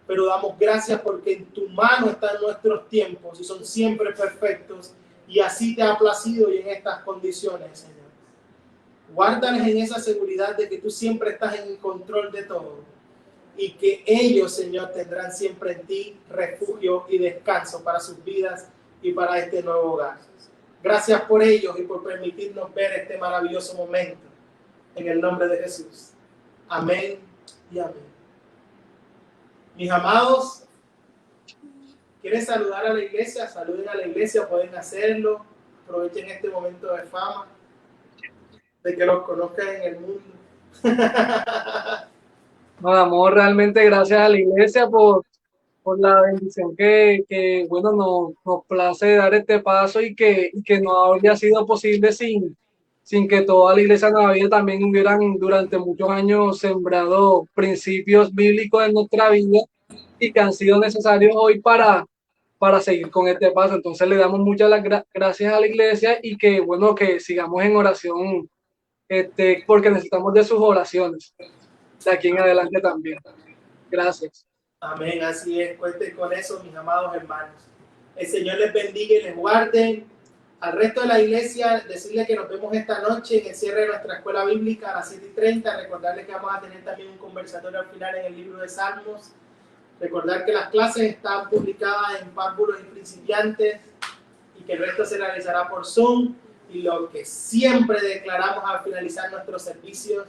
pero damos gracias porque en tu mano están nuestros tiempos y son siempre perfectos, y así te ha placido y en estas condiciones, Señor. Guárdales en esa seguridad de que tú siempre estás en el control de todo y que ellos, Señor, tendrán siempre en ti refugio y descanso para sus vidas y para este nuevo hogar. Gracias por ellos y por permitirnos ver este maravilloso momento. En el nombre de Jesús. Amén y amén. Mis amados, ¿quieren saludar a la iglesia? Saluden a la iglesia, pueden hacerlo. Aprovechen este momento de fama, de que los conozcan en el mundo. Nos damos realmente gracias a la iglesia por la bendición que bueno, nos place dar este paso y que no habría sido posible sin que toda la iglesia Nueva también hubieran durante muchos años sembrado principios bíblicos en nuestra vida y que han sido necesarios hoy para seguir con este paso. Entonces le damos muchas gracias a la iglesia y que bueno, que sigamos en oración, porque necesitamos de sus oraciones de aquí en adelante también. Gracias. Amén, así es. Cuenten con eso, mis amados hermanos. El Señor les bendiga y les guarde. Al resto de la iglesia, decirles que nos vemos esta noche en el cierre de nuestra escuela bíblica a las 7:30. Recordarles que vamos a tener también un conversatorio al final en el libro de Salmos. Recordar que las clases están publicadas en párvulos y principiantes y que el resto se realizará por Zoom. Y lo que siempre declaramos al finalizar nuestros servicios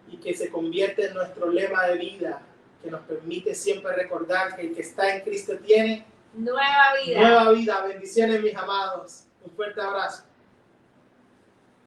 y que se convierte en nuestro lema de vida, que nos permite siempre recordar que el que está en Cristo tiene nueva vida. Nueva vida. Bendiciones, mis amados. Un fuerte abrazo.